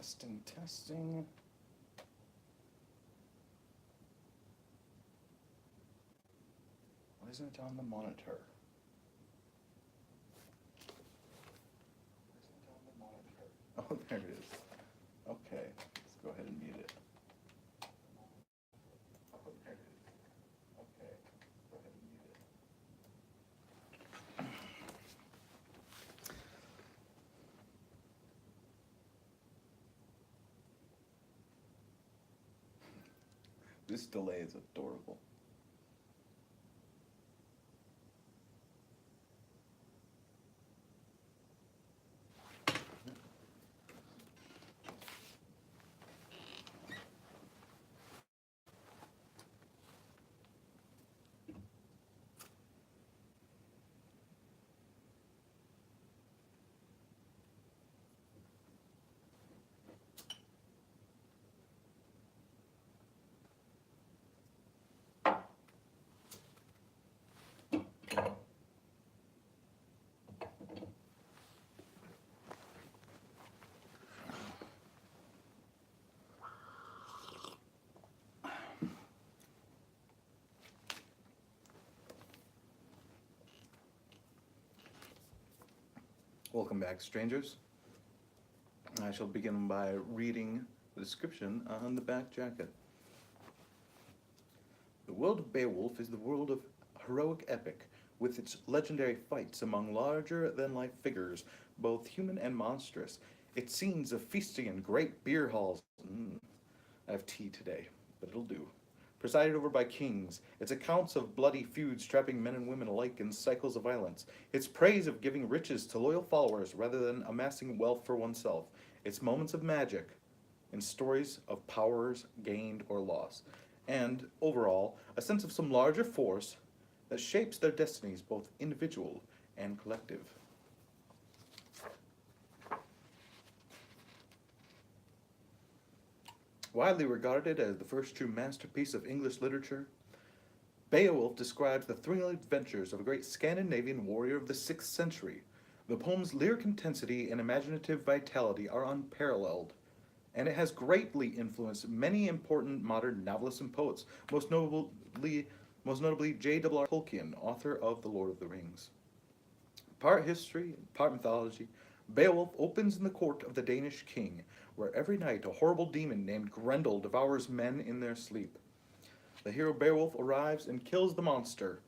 Testing, testing. Why isn't it on the monitor? Oh, there it is. Okay, let's go ahead and mute it. Oh, there it is. Okay, go ahead and mute it. This delay is adorable. Welcome back, strangers. I shall begin by reading the description on the back jacket. The world of Beowulf is the world of heroic epic, with its legendary fights among larger-than-life figures, both human and monstrous. Its scenes of feasting in great beer halls. I have tea today, but it'll do. Presided over by kings, its accounts of bloody feuds trapping men and women alike in cycles of violence, its praise of giving riches to loyal followers rather than amassing wealth for oneself, its moments of magic, and stories of powers gained or lost, and, overall, a sense of some larger force that shapes their destinies, both individual and collective. Widely regarded as the first true masterpiece of English literature, Beowulf describes the thrilling adventures of a great Scandinavian warrior of the 6th century. The poem's lyric intensity and imaginative vitality are unparalleled, and it has greatly influenced many important modern novelists and poets, most notably J.R.R. Tolkien, author of The Lord of the Rings. Part history, part mythology, Beowulf opens in the court of the Danish king, where every night a horrible demon named Grendel devours men in their sleep. The hero Beowulf arrives and kills the monster,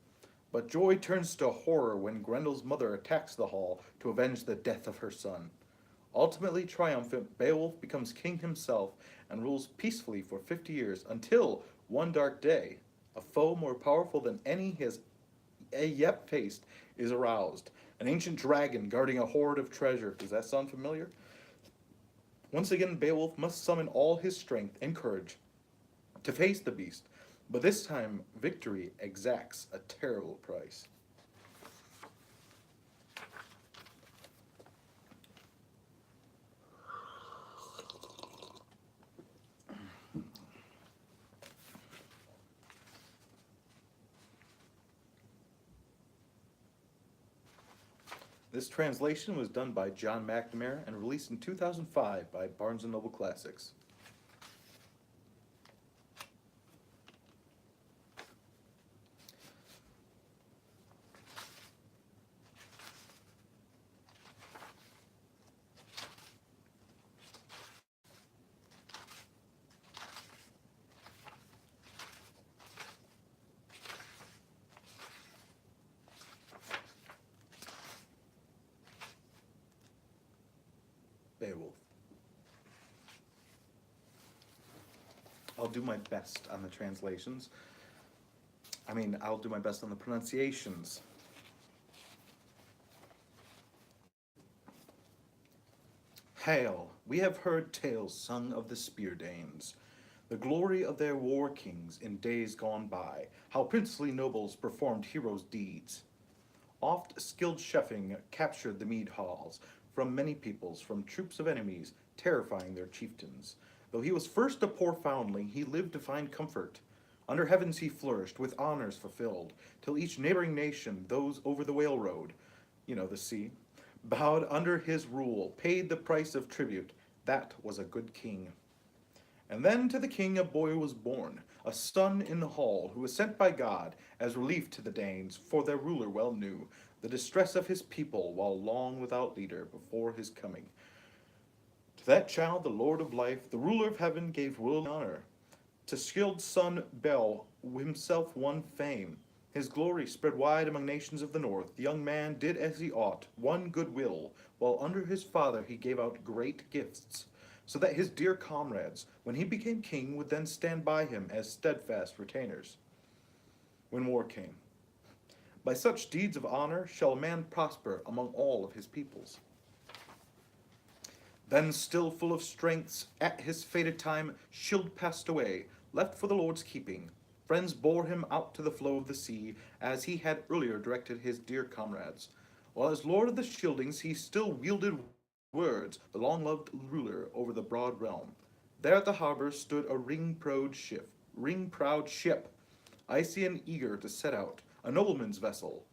but joy turns to horror when Grendel's mother attacks the hall to avenge the death of her son. Ultimately triumphant, Beowulf becomes king himself and rules peacefully for 50 years until, one dark day, a foe more powerful than any he has yet faced is aroused. An ancient dragon guarding a hoard of treasure. Does that sound familiar? Once again, Beowulf must summon all his strength and courage to face the beast, but this time victory exacts a terrible price. This translation was done by John McNamara and released in 2005 by Barnes & Noble Classics. Beowulf. I'll do my best on the translations. I'll do my best on the pronunciations. Hail! We have heard tales sung of the Spear-Danes, the glory of their war kings in days gone by, how princely nobles performed heroes' deeds. Oft skilled chefing captured the mead halls from many peoples, from troops of enemies, terrifying their chieftains. Though he was first a poor foundling, he lived to find comfort. Under heavens he flourished, with honors fulfilled, till each neighboring nation, those over the whale road, the sea, bowed under his rule, paid the price of tribute, That was a good king. And then to the king a boy was born, a son in the hall, who was sent by God as relief to the Danes, for their ruler well knew the distress of his people while long without leader before his coming. To that child the Lord of life, the ruler of heaven, gave will and honor. To skilled son Bel himself won fame. His glory spread wide among nations of the north. The young man did as he ought, won good will, while under his father he gave out great gifts, so that his dear comrades, when he became king, would then stand by him as steadfast retainers. When war came, by such deeds of honor shall a man prosper among all of his peoples. Then, still full of strengths, at his fated time, Scyld passed away, left for the Lord's keeping. Friends bore him out to the flow of the sea, as he had earlier directed his dear comrades. While as Lord of the Scyldings he still wielded words, the long-loved ruler over the broad realm. There at the harbor stood a ring-proud ship, icy and eager to set out, a nobleman's vessel.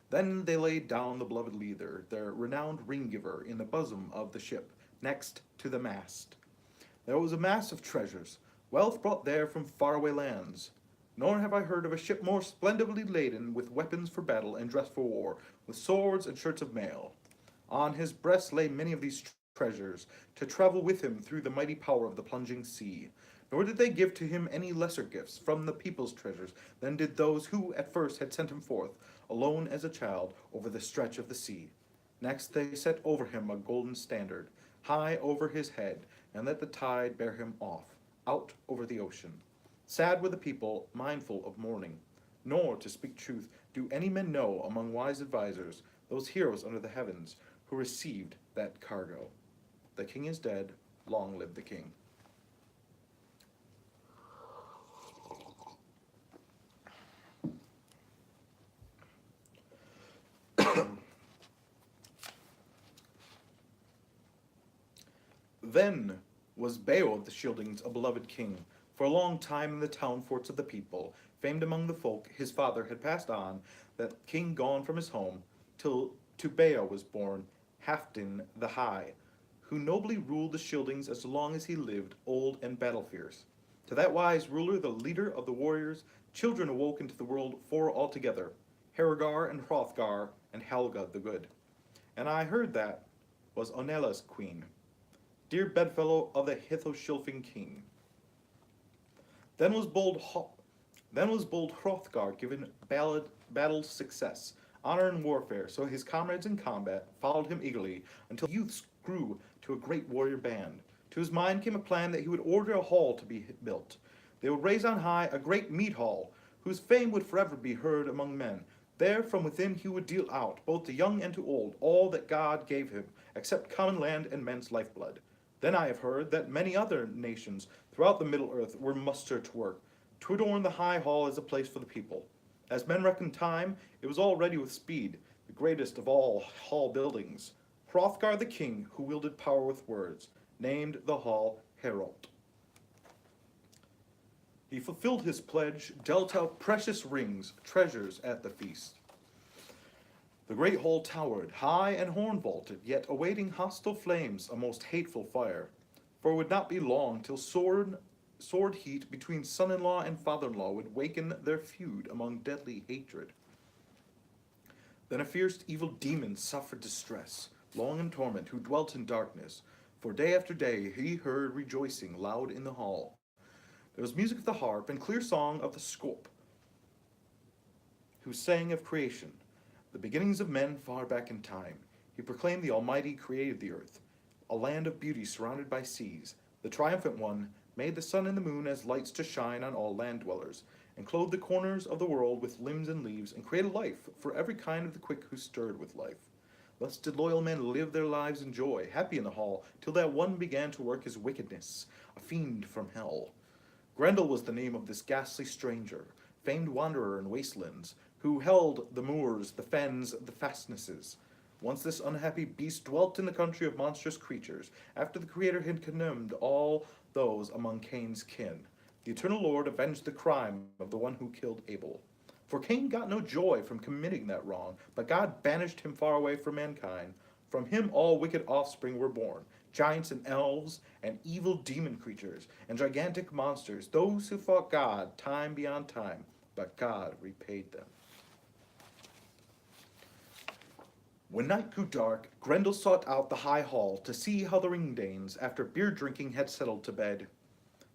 Then they laid down the beloved leader, their renowned ring-giver, in the bosom of the ship, next to the mast. There was a mass of treasures, wealth brought there from faraway lands. Nor have I heard of a ship more splendidly laden with weapons for battle and dress for war, with swords and shirts of mail. On his breast lay many of these treasures, to travel with him through the mighty power of the plunging sea. Nor did they give to him any lesser gifts from the people's treasures than did those who at first had sent him forth, alone as a child, over the stretch of the sea. Next they set over him a golden standard, high over his head, and let the tide bear him off, out over the ocean. Sad were the people, mindful of mourning. Nor, to speak truth, do any men know among wise advisers, those heroes under the heavens, who received that cargo. The king is dead, long live the king. Then was Beowulf the Scyldings a beloved king. For a long time in the town forts of the people, famed among the folk, his father had passed on, that king gone from his home, till to Beo was born Halfdan the High, who nobly ruled the Scyldings as long as he lived, old and battle-fierce. To that wise ruler, the leader of the warriors, children awoke into the world four altogether, Haregar and Hrothgar and Helga the Good. And I heard that was Onella's queen, dear bedfellow of the Hithoshilfing king. Then was bold Hrothgar given battle success, honor in warfare, so his comrades in combat followed him eagerly, until youths grew to a great warrior band. To his mind came a plan that he would order a hall to be built. They would raise on high a great mead hall, whose fame would forever be heard among men. There from within he would deal out, both to young and to old, all that God gave him, except common land and men's lifeblood. Then I have heard that many other nations throughout the Middle Earth were mustered to work, to adorn the high hall as a place for the people. As men reckoned time, it was all ready with speed, the greatest of all hall buildings. Hrothgar the king, who wielded power with words, named the hall Herald. He fulfilled his pledge, dealt out precious rings, treasures at the feast. The great hall towered, high and horn-vaulted, yet awaiting hostile flames, a most hateful fire. For it would not be long till sword heat between son-in-law and father-in-law would waken their feud among deadly hatred. Then a fierce evil demon suffered distress, long in torment, who dwelt in darkness. For day after day he heard rejoicing loud in the hall. There was music of the harp and clear song of the scop, who sang of creation, the beginnings of men far back in time. He proclaimed the Almighty created the earth, a land of beauty surrounded by seas. The triumphant one made the sun and the moon as lights to shine on all land dwellers, and clothed the corners of the world with limbs and leaves, and created life for every kind of the quick who stirred with life. Thus did loyal men live their lives in joy, happy in the hall, till that one began to work his wickedness, a fiend from hell. Grendel was the name of this ghastly stranger, famed wanderer in wastelands, who held the moors, the fens, the fastnesses. Once this unhappy beast dwelt in the country of monstrous creatures, after the Creator had condemned all those among Cain's kin. The eternal Lord avenged the crime of the one who killed Abel. For Cain got no joy from committing that wrong, but God banished him far away from mankind. From him all wicked offspring were born, giants and elves, and evil demon creatures, and gigantic monsters, those who fought God time beyond time, but God repaid them. When night grew dark, Grendel sought out the high hall to see how the Ringdanes, after beer drinking, had settled to bed.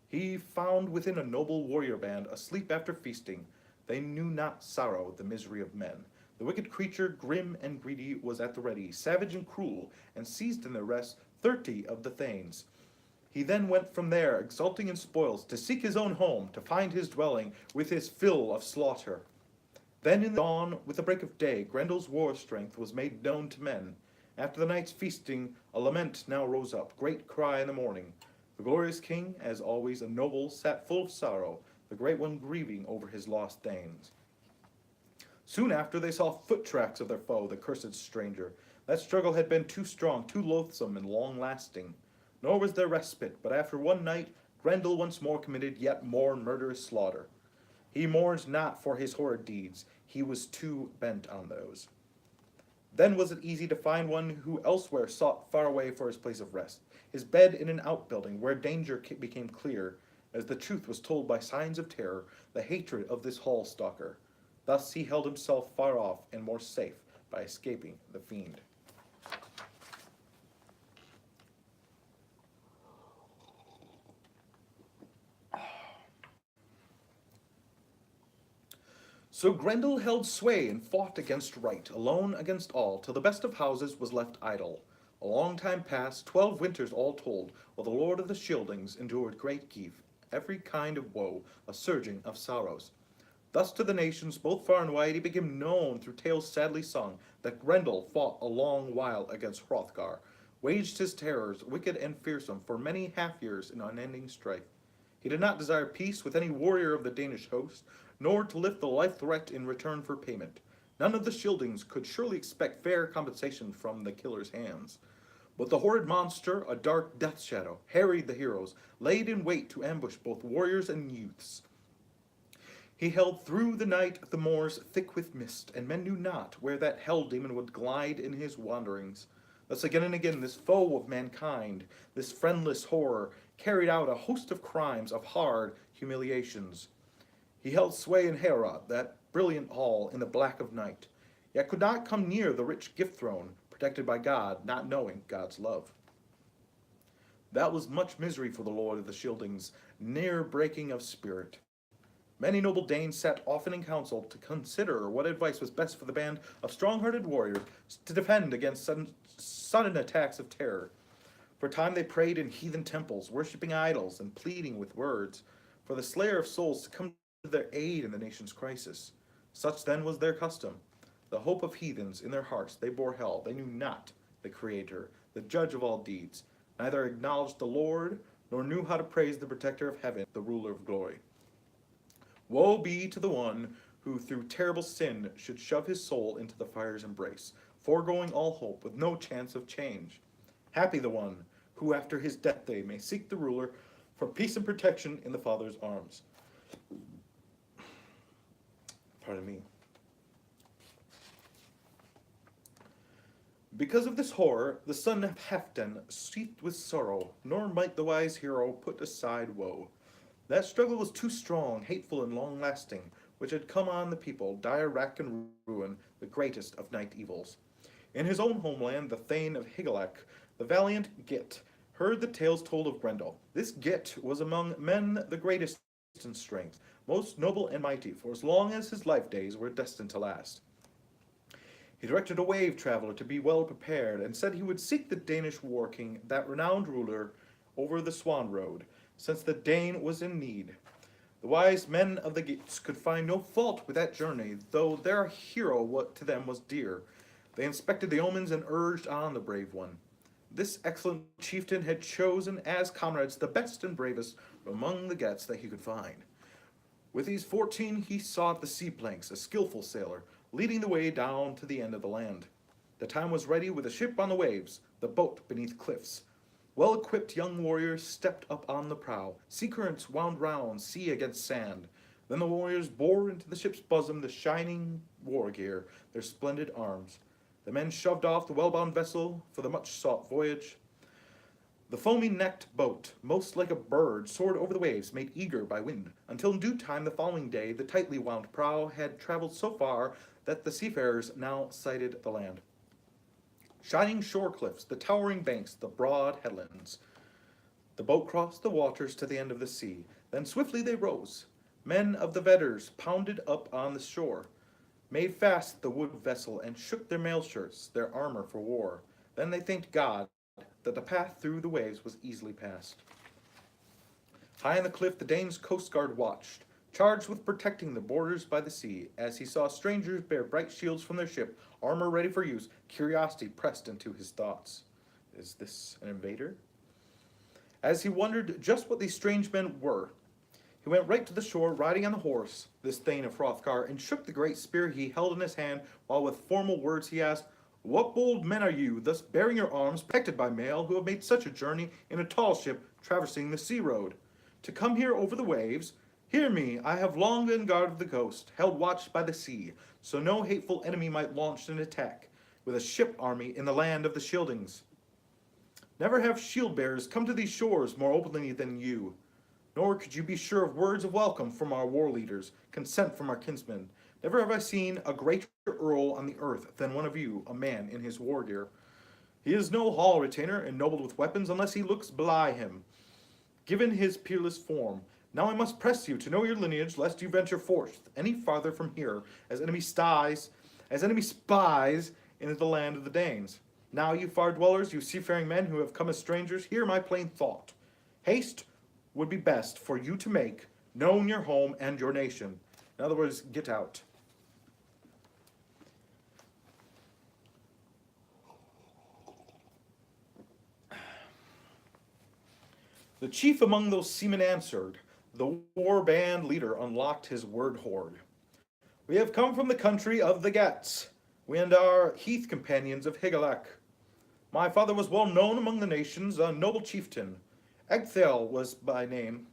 He found within a noble warrior band asleep after feasting. They knew not sorrow, the misery of men. The wicked creature, grim and greedy, was at the ready, savage and cruel, and seized in their rest 30 of the thanes. He then went from there, exulting in spoils, to seek his own home, to find his dwelling with his fill of slaughter. Then in the dawn, with the break of day, Grendel's war strength was made known to men. After the night's feasting, a lament now rose up, great cry in the morning. The glorious king, as always a noble, sat full of sorrow, the great one grieving over his lost thanes. Soon after they saw foot tracks of their foe, the cursed stranger. That struggle had been too strong, too loathsome, and long-lasting. Nor was there respite, but after one night, Grendel once more committed yet more murderous slaughter. He mourned not for his horrid deeds, he was too bent on those. Then was it easy to find one who elsewhere sought far away for his place of rest, his bed in an outbuilding where danger became clear, as the truth was told by signs of terror, the hatred of this hall stalker. Thus he held himself far off and more safe by escaping the fiend. So Grendel held sway and fought against right, alone against all, till the best of houses was left idle. A long time passed, 12 winters all told, while the Lord of the Scyldings endured great grief, every kind of woe, a surging of sorrows. Thus to the nations, both far and wide, he became known through tales sadly sung, that Grendel fought a long while against Hrothgar, waged his terrors, wicked and fearsome, for many half-years in unending strife. He did not desire peace with any warrior of the Danish host, nor to lift the life threat in return for payment. None of the Scyldings could surely expect fair compensation from the killer's hands. But the horrid monster, a dark death shadow, harried the heroes, laid in wait to ambush both warriors and youths. He held through the night the moors thick with mist, and men knew not where that hell demon would glide in his wanderings. Thus again and again this foe of mankind, this friendless horror, carried out a host of crimes, of hard humiliations. He held sway in Heorot, that brilliant hall in the black of night, yet could not come near the rich gift throne, protected by God, not knowing God's love. That was much misery for the Lord of the Scyldings, near breaking of spirit. Many noble Danes sat often in council to consider what advice was best for the band of strong-hearted warriors to defend against sudden attacks of terror. For a time they prayed in heathen temples, worshipping idols and pleading with words for the slayer of souls to come to their aid in the nation's crisis. Such then was their custom. The hope of heathens in their hearts they bore hell. They knew not the Creator, the judge of all deeds, neither acknowledged the Lord, nor knew how to praise the protector of heaven, the ruler of glory. Woe be to the one who through terrible sin should shove his soul into the fire's embrace, foregoing all hope with no chance of change. Happy the one who after his death day may seek the ruler for peace and protection in the Father's arms. Pardon me. Because of this horror, the son of Halfdan seethed with sorrow, nor might the wise hero put aside woe. That struggle was too strong, hateful, and long-lasting, which had come on the people, dire wrack and ruin, the greatest of night evils. In his own homeland, the Thane of Higelac, the valiant Git heard the tales told of Grendel. This Git was among men the greatest in strength, most noble and mighty, for as long as his life days were destined to last. He directed a wave traveler to be well prepared, and said he would seek the Danish war king, that renowned ruler, over the Swan road, since the Dane was in need. The wise men of the Geats could find no fault with that journey, though their hero what to them was dear. They inspected the omens and urged on the brave one. This excellent chieftain had chosen as comrades the best and bravest among the Geats that he could find. With these 14 he sought the sea planks, a skillful sailor, leading the way down to the end of the land. The time was ready with a ship on the waves, the boat beneath cliffs. Well-equipped young warriors stepped up on the prow. Sea currents wound round, sea against sand. Then the warriors bore into the ship's bosom the shining war gear, their splendid arms. The men shoved off the well-bound vessel for the much-sought voyage. The foamy-necked boat, most like a bird, soared over the waves, made eager by wind, until in due time the following day the tightly wound prow had travelled so far that the seafarers now sighted the land. Shining shore cliffs, the towering banks, the broad headlands. The boat crossed the waters to the end of the sea. Then swiftly they rose. Men of the Vedders pounded up on the shore, made fast the wood vessel, and shook their mail shirts, their armor for war. Then they thanked God that the path through the waves was easily passed. High on the cliff the Danes' coast guard watched, charged with protecting the borders by the sea. As he saw strangers bear bright shields from their ship, armor ready for use, curiosity pressed into his thoughts. Is this an invader? As he wondered just what these strange men were, he went right to the shore, riding on the horse, this Thane of Hrothgar, and shook the great spear he held in his hand, while with formal words he asked, "What bold men are you, thus bearing your arms, protected by mail, who have made such a journey in a tall ship, traversing the sea road? To come here over the waves? Hear me, I have long been guard of the coast, held watch by the sea, so no hateful enemy might launch an attack, with a ship army in the land of the Scyldings. Never have shield-bearers come to these shores more openly than you. Nor could you be sure of words of welcome from our war leaders, consent from our kinsmen. Never have I seen a greater earl on the earth than one of you, a man in his war gear. He is no hall retainer, ennobled with weapons, unless he looks belie him, given his peerless form. Now I must press you to know your lineage, lest you venture forth any farther from here, as enemy spies into the land of the Danes. Now, you far dwellers, you seafaring men who have come as strangers, hear my plain thought. Haste would be best for you to make known your home and your nation. In other words, get out. The chief among those seamen answered. The war band leader unlocked his word hoard. We have come from the country of the Geats. We and our heath companions of Higelac. My father was well known among the nations, a noble chieftain. Ecgtheow was by name.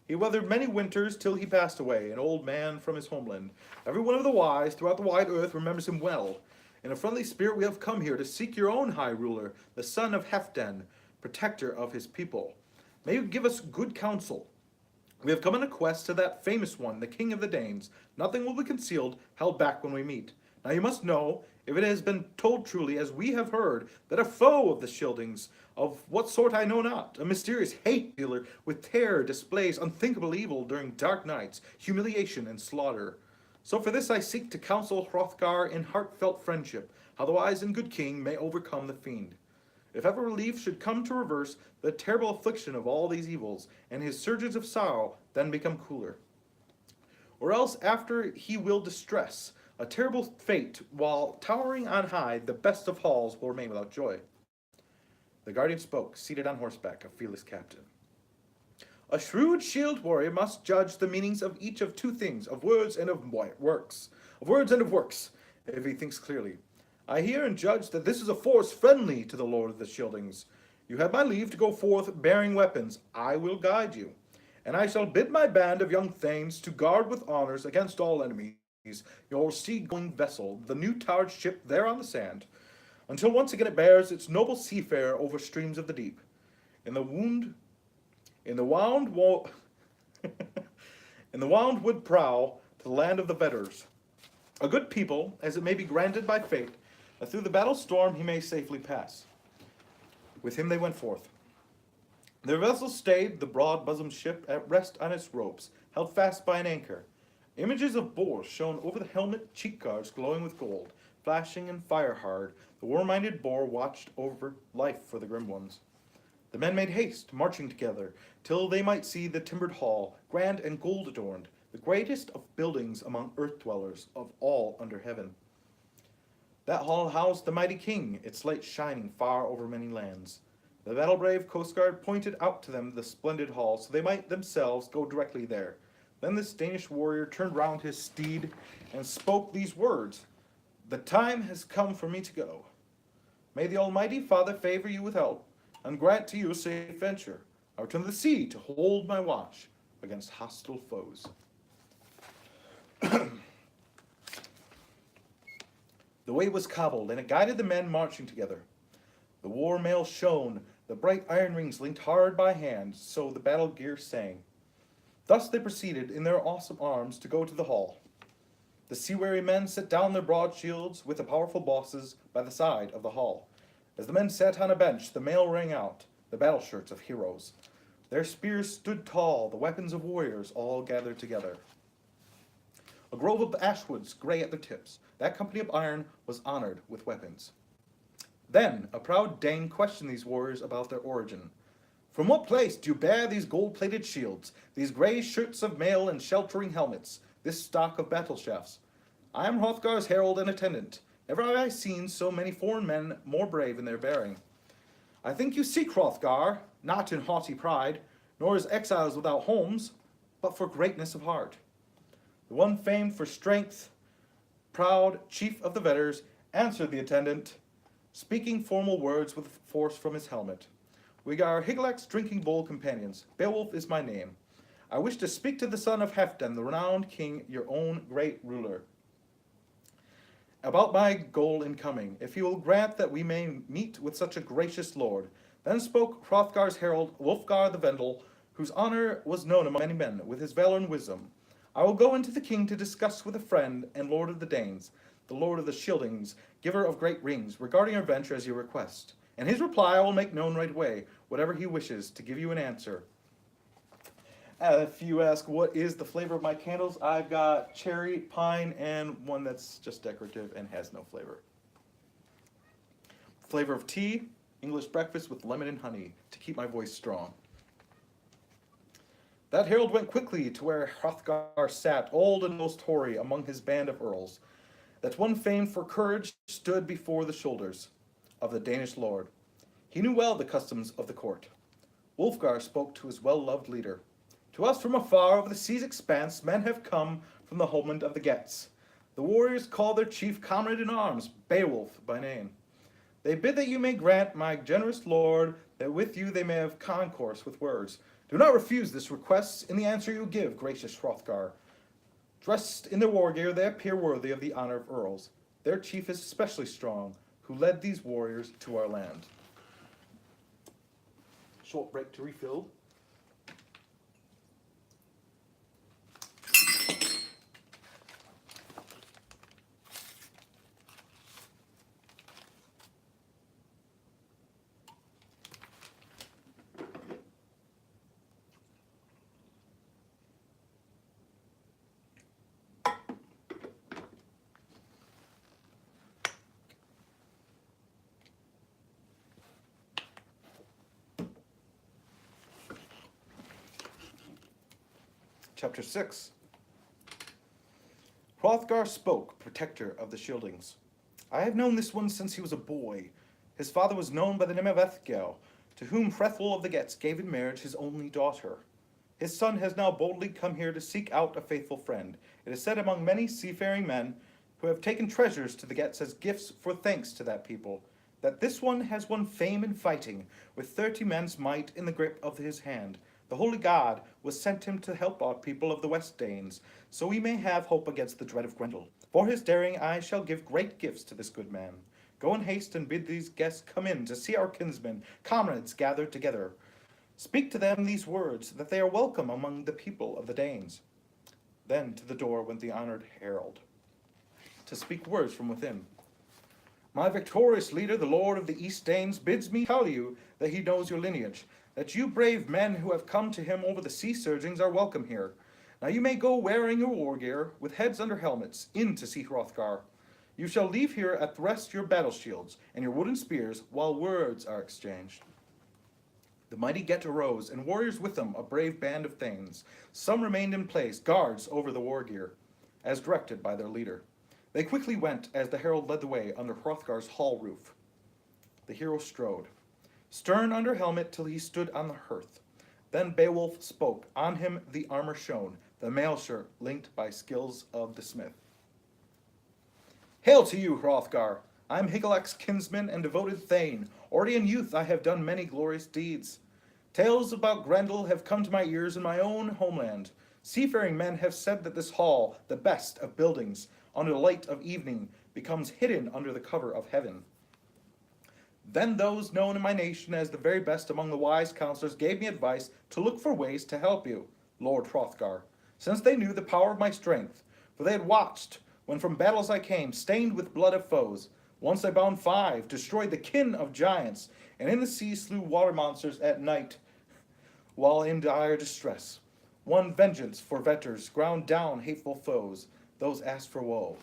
He weathered many winters till he passed away, an old man from his homeland. Every one of the wise throughout the wide earth remembers him well. In a friendly spirit we have come here to seek your own high ruler, the son of Halfdan, protector of his people. May you give us good counsel. We have come on a quest to that famous one, the king of the Danes. Nothing will be concealed, held back when we meet. Now you must know, if it has been told truly, as we have heard, that a foe of the Scyldings, of what sort I know not, a mysterious hate dealer with terror displays unthinkable evil during dark nights, humiliation and slaughter. So for this I seek to counsel Hrothgar in heartfelt friendship, how the wise and good king may overcome the fiend. If ever relief should come to reverse the terrible affliction of all these evils, and his surges of sorrow then become cooler. Or else after he will distress, a terrible fate, while towering on high, the best of halls will remain without joy. The guardian spoke, seated on horseback, a fearless captain. A shrewd shield warrior must judge the meanings of each of two things, of words and of works. Of words and of works, if he thinks clearly. I hear and judge that this is a force friendly to the Lord of the Scyldings. You have my leave to go forth bearing weapons. I will guide you. And I shall bid my band of young thanes to guard with honors against all enemies your sea-going vessel, the new tarred ship there on the sand, until once again it bears its noble seafarer over streams of the deep. In the wound wood prow to the land of the Vedders, a good people, as it may be granted by fate, that through the battle storm he may safely pass. With him they went forth. Their vessel stayed, the broad-bosomed ship, at rest on its ropes, held fast by an anchor. Images of boars shone over the helmet, cheek guards glowing with gold, flashing and fire-hard. The war-minded boar watched over life for the grim ones. The men made haste, marching together, till they might see the timbered hall, grand and gold-adorned, the greatest of buildings among earth-dwellers, of all under heaven. That hall housed the mighty king, its light shining far over many lands. The battle-brave coast guard pointed out to them the splendid hall, so they might themselves go directly there. Then this Danish warrior turned round his steed and spoke these words. The time has come for me to go. May the Almighty Father favor you with help, and grant to you a safe venture. I return to the sea to hold my watch against hostile foes. The way was cobbled, and it guided the men marching together. The war mail shone, The bright iron rings linked hard by hand, so the battle gear sang. Thus they proceeded in their awesome arms to go to the hall. The sea-weary men set down their broad shields with the powerful bosses by the side of the hall. As the men sat on a bench, the mail rang out, the battle shirts of heroes. Their spears stood tall, the weapons of warriors all gathered together. A grove of ashwoods, gray at their tips, that company of iron was honored with weapons. Then a proud Dane questioned these warriors about their origin. From what place do you bear these gold-plated shields, these grey shirts of mail and sheltering helmets, this stock of battle shafts? I am Hrothgar's herald and attendant. Never have I seen so many foreign men more brave in their bearing. I think you seek Hrothgar, not in haughty pride, nor as exiles without homes, but for greatness of heart. The one famed for strength, proud chief of the Vetters, answered the attendant, speaking formal words with force from his helmet. We are Higelac's drinking bowl companions. Beowulf is my name. I wish to speak to the son of Halfdan, the renowned king, your own great ruler, about my goal in coming, if he will grant that we may meet with such a gracious lord. Then spoke Hrothgar's herald, Wulfgar the Vendel, whose honor was known among many men, with his valor and wisdom. I will go unto the king to discuss with a friend and lord of the Danes, the lord of the Scyldings, giver of great rings, regarding our venture as you request. And his reply I will make known right away, whatever he wishes, to give you an answer. If you ask what is the flavor of my candles, I've got cherry, pine, and one that's just decorative and has no flavor. Flavor of tea, English breakfast with lemon and honey to keep my voice strong. That herald went quickly to where Hrothgar sat, old and most hoary, among his band of earls. That one famed for courage stood before the shoulders of the Danish lord. He knew well the customs of the court. Wulfgar spoke to his well-loved leader. To us from afar over the sea's expanse men have come from the homeland of the Geats. The warriors call their chief comrade in arms, Beowulf by name. They bid that you may grant my generous lord that with you they may have concourse with words. Do not refuse this request in the answer you give, gracious Hrothgar. Dressed in their war gear, they appear worthy of the honor of earls. Their chief is especially strong, who led these warriors to our land. Short break to refill. Chapter 6. Hrothgar spoke, protector of the Scyldings. I have known this one since he was a boy. His father was known by the name of Ethgel, to whom Hrethel of the Geats gave in marriage his only daughter. His son has now boldly come here to seek out a faithful friend. It is said among many seafaring men who have taken treasures to the Geats as gifts for thanks to that people, that this one has won fame in fighting, with 30 men's might in the grip of his hand. The holy god was sent him to help our people of the West Danes, so we may have hope against the dread of Grendel. For his daring I shall give great gifts to this good man. Go in haste and bid these guests come in to see our kinsmen, comrades gathered together. Speak to them these words, that they are welcome among the people of the Danes. Then to the door went the honored herald, to speak words from within. My victorious leader, the lord of the East Danes, bids me tell you that he knows your lineage, that you brave men who have come to him over the sea surgings are welcome here. Now you may go wearing your war gear, with heads under helmets, in to see Hrothgar. You shall leave here at rest your battle shields and your wooden spears, while words are exchanged. The mighty Get arose, and warriors with them, a brave band of thanes. Some remained in place, guards over the war gear, as directed by their leader. They quickly went as the herald led the way under Hrothgar's hall roof. The hero strode, stern under helmet till he stood on the hearth. Then Beowulf spoke, on him the armor shone, the mail shirt linked by skills of the smith. Hail to you, Hrothgar! I am Higelac's kinsman and devoted thane. Already in youth I have done many glorious deeds. Tales about Grendel have come to my ears in my own homeland. Seafaring men have said that this hall, the best of buildings, under the light of evening, becomes hidden under the cover of heaven. Then those known in my nation as the very best among the wise counselors gave me advice to look for ways to help you, Lord Hrothgar, since they knew the power of my strength, for they had watched when from battles I came, stained with blood of foes. Once I bound 5, destroyed the kin of giants, and in the sea slew water monsters at night, while in dire distress. Won vengeance for vetters, ground down hateful foes, those asked for woe.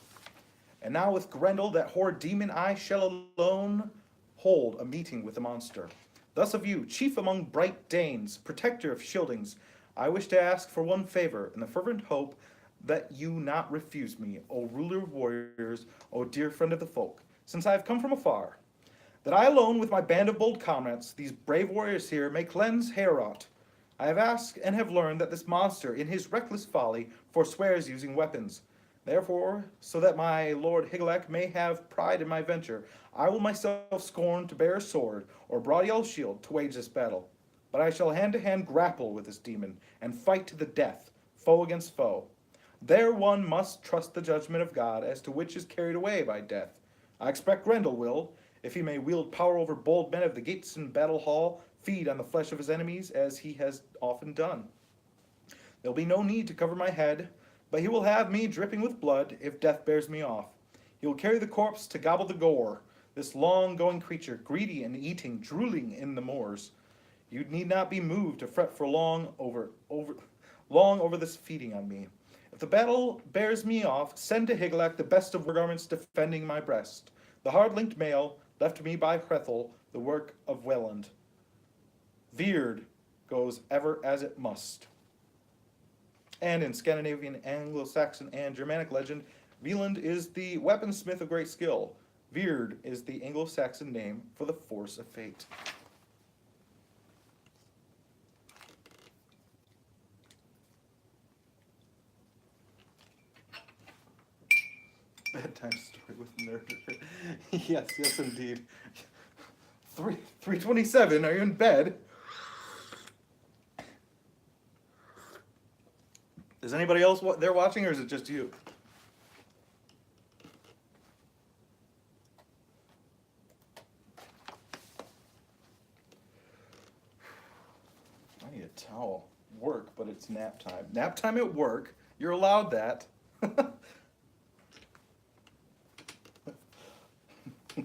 And now with Grendel, that horrid demon, I shall alone hold a meeting with the monster. Thus of you, chief among bright Danes, protector of Scyldings, I wish to ask for one favor, in the fervent hope that you not refuse me, O ruler of warriors, O dear friend of the folk, since I have come from afar, that I alone with my band of bold comrades, these brave warriors here, may cleanse Heorot. I have asked and have learned that this monster, in his reckless folly, forswears using weapons. Therefore, so that my lord Higelac may have pride in my venture, I will myself scorn to bear a sword or broad yellow shield to wage this battle. But I shall hand-to-hand grapple with this demon, and fight to the death, foe against foe. There one must trust the judgment of God as to which is carried away by death. I expect Grendel will, if he may wield power over bold men of the gates and battle hall, feed on the flesh of his enemies as he has often done. There'll be no need to cover my head, but he will have me dripping with blood if death bears me off. He will carry the corpse to gobble the gore, this long-going creature, greedy and eating, drooling in the moors. You need not be moved to fret for long over this feeding on me. If the battle bears me off, send to Higelac the best of war garments defending my breast, the hard-linked mail left to me by Hrethel, the work of Welland. Veard goes ever as it must. And in Scandinavian, Anglo-Saxon, and Germanic legend, Wieland is the weaponsmith of great skill. Veard is the Anglo-Saxon name for the force of fate. Bedtime story with nerd. Yes, indeed. 3:27. Are you in bed? Is anybody else there watching, or is it just you? I need a towel. Work, but it's nap time. Nap time at work. You're allowed that.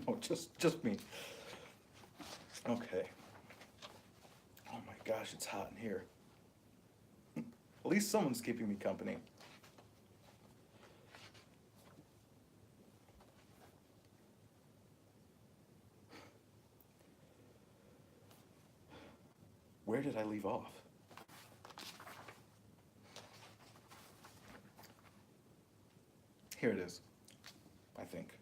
No, just me. Okay. Oh my gosh, it's hot in here. At least someone's keeping me company. Where did I leave off? Here it is, I think.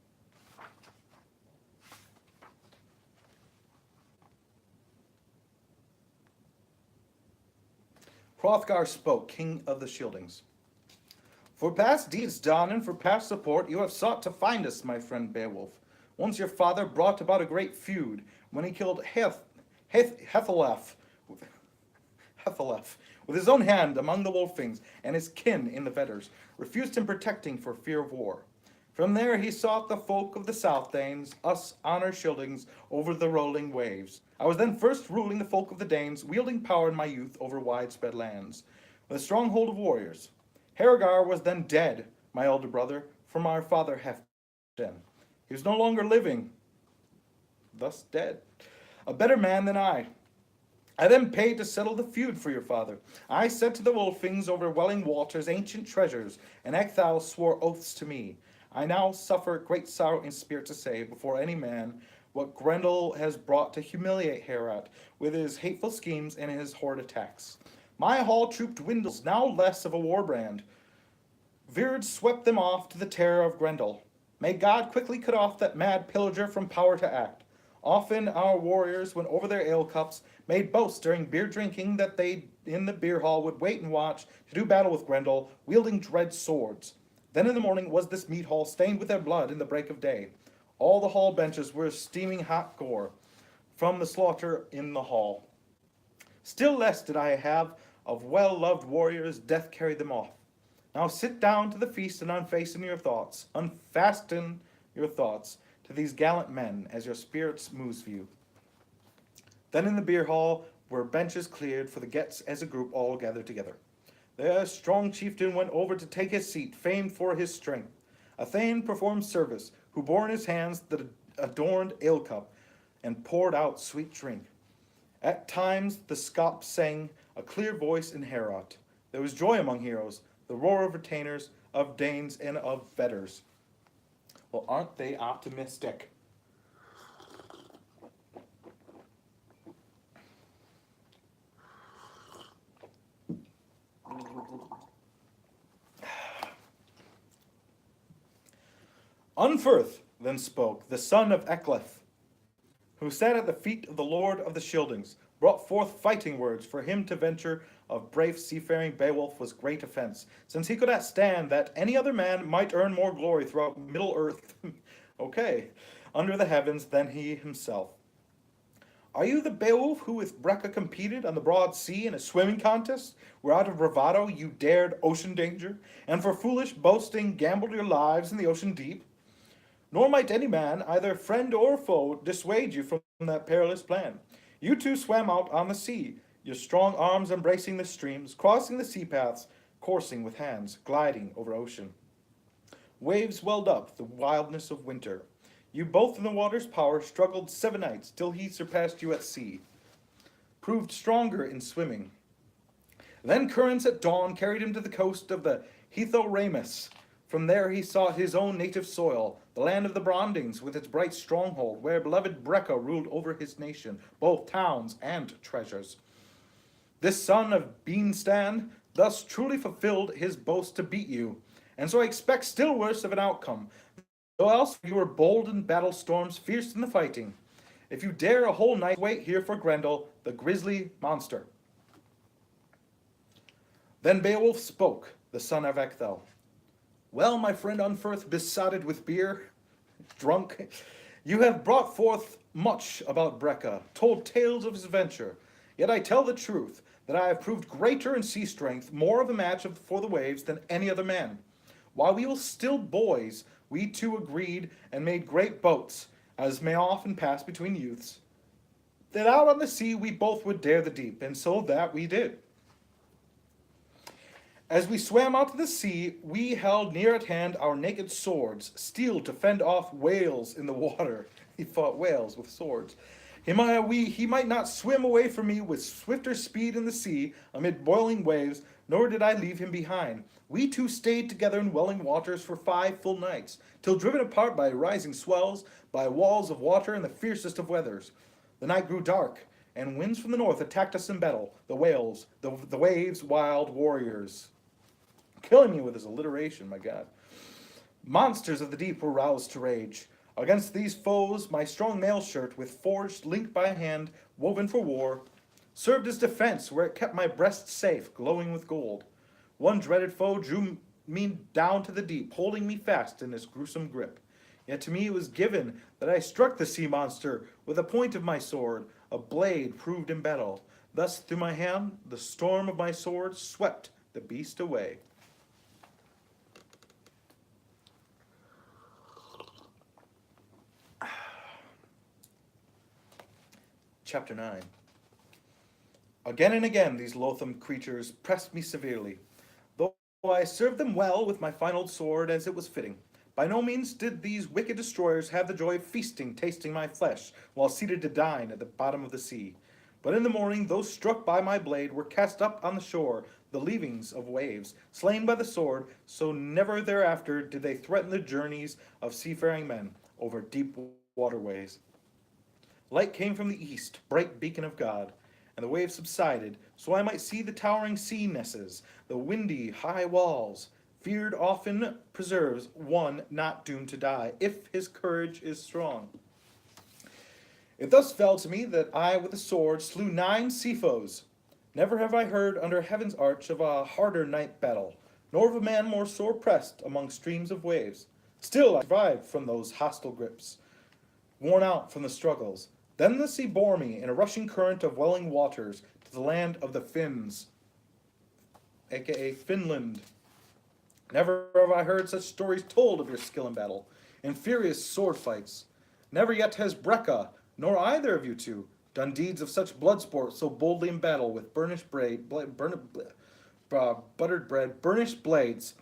Hrothgar spoke, king of the Scyldings. For past deeds done and for past support, you have sought to find us, my friend Beowulf. Once your father brought about a great feud when he killed Hethelef with his own hand among the Wolfings and his kin in the Vetters, refused him protecting for fear of war. From there he sought the folk of the South Danes, us honor Scyldings, over the rolling waves. I was then first ruling the folk of the Danes, wielding power in my youth over widespread lands, with a stronghold of warriors. Haregar was then dead, my elder brother, from our father Halfdan. He was no longer living, thus dead, a better man than I. I then paid to settle the feud for your father. I said to the Wolfings over Welling Waters ancient treasures, and Ecgthal swore oaths to me. I now suffer great sorrow in spirit to say, before any man, what Grendel has brought to humiliate Heorot with his hateful schemes and his horrid attacks. My hall troop dwindles, now less of a warbrand. Veard swept them off to the terror of Grendel. May God quickly cut off that mad pillager from power to act. Often our warriors, when over their ale cups, made boasts during beer drinking that they in the beer hall would wait and watch to do battle with Grendel, wielding dread swords. Then in the morning was this meat hall stained with their blood in the break of day. All the hall benches were steaming hot gore from the slaughter in the hall. Still less did I have of well-loved warriors, death carried them off. Now sit down to the feast and unfasten your thoughts, unfasten your thoughts, to these gallant men as your spirits moves you. Then in the beer hall were benches cleared for the guests as a group all gathered together. The strong chieftain went over to take his seat, famed for his strength. A thane performed service, who bore in his hands the adorned ale cup, and poured out sweet drink. At times the scop sang a clear voice in Heorot. There was joy among heroes, the roar of retainers, of Danes, and of betters. Well, aren't they optimistic? Unferth then spoke, the son of Ecgleth, who sat at the feet of the lord of the Scyldings, brought forth fighting words for him to venture of brave seafaring Beowulf was great offence, since he could not stand that any other man might earn more glory throughout Middle Earth, under the heavens than he himself. Are you the Beowulf who with Breca competed on the broad sea in a swimming contest, where out of bravado you dared ocean danger, and for foolish boasting gambled your lives in the ocean deep? Nor might any man, either friend or foe, dissuade you from that perilous plan. You two swam out on the sea, your strong arms embracing the streams, crossing the sea paths, coursing with hands, gliding over ocean. Waves welled up the wildness of winter. You both in the water's power struggled 7 nights, till he surpassed you at sea, proved stronger in swimming. Then currents at dawn carried him to the coast of the Heathoramus. From there he sought his own native soil, the land of the Brondings, with its bright stronghold, where beloved Breca ruled over his nation, both towns and treasures. This son of Beanstan thus truly fulfilled his boast to beat you, and so I expect still worse of an outcome, though else you were bold in battle storms, fierce in the fighting. If you dare a whole night wait here for Grendel, the grisly monster. Then Beowulf spoke, the son of Ecgthel. Well, my friend Unferth, besotted with beer, drunk, you have brought forth much about Breca, told tales of his venture. Yet I tell the truth, that I have proved greater in sea strength, more of a match for the waves than any other man. While we were still boys, we two agreed and made great boats, as may often pass between youths, that out on the sea we both would dare the deep, and so that we did. As we swam out to the sea, we held near at hand our naked swords, steeled to fend off whales in the water. He fought whales with swords. He might not swim away from me with swifter speed in the sea, amid boiling waves, nor did I leave him behind. We two stayed together in welling waters for 5 full nights, till driven apart by rising swells, by walls of water in the fiercest of weathers. The night grew dark, and winds from the north attacked us in battle, the whales, the waves' wild warriors. Killing me with his alliteration, my God. Monsters of the deep were roused to rage. Against these foes, my strong mail shirt, with forged link by hand, woven for war, served as defense where it kept my breast safe, glowing with gold. One dreaded foe drew me down to the deep, holding me fast in his gruesome grip. Yet to me it was given that I struck the sea monster with the point of my sword, a blade proved in battle. Thus through my hand, the storm of my sword swept the beast away. Chapter 9. Again and again these loathsome creatures pressed me severely, though I served them well with my fine old sword as it was fitting. By no means did these wicked destroyers have the joy of feasting, tasting my flesh, while seated to dine at the bottom of the sea. But in the morning those struck by my blade were cast up on the shore, the leavings of waves, slain by the sword, so never thereafter did they threaten the journeys of seafaring men over deep waterways. Light came from the east, bright beacon of God, and the waves subsided, so I might see the towering sea nesses, the windy high walls. Feared often preserves one not doomed to die, if his courage is strong. It thus fell to me that I with a sword slew 9 sea foes. Never have I heard under heaven's arch of a harder night battle, nor of a man more sore pressed among streams of waves. Still I survived from those hostile grips, worn out from the struggles. Then the sea bore me in a rushing current of welling waters to the land of the Finns, aka Finland. Never have I heard such stories told of your skill in battle, in furious sword fights. Never yet has Brecca, nor either of you two, done deeds of such blood sport so boldly in battle with buttered bread, burnished blades.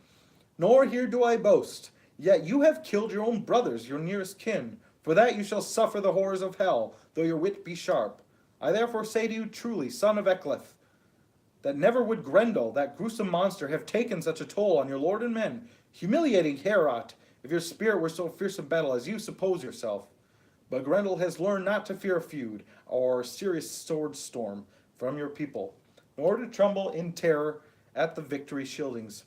Nor here do I boast. Yet you have killed your own brothers, your nearest kin. For that you shall suffer the horrors of hell, though your wit be sharp. I therefore say to you truly, son of Ecclef, that never would Grendel, that gruesome monster, have taken such a toll on your lord and men, humiliating Heorot, if your spirit were so fierce in battle as you suppose yourself. But Grendel has learned not to fear a feud, or serious sword storm, from your people, nor to tremble in terror at the victory shieldings.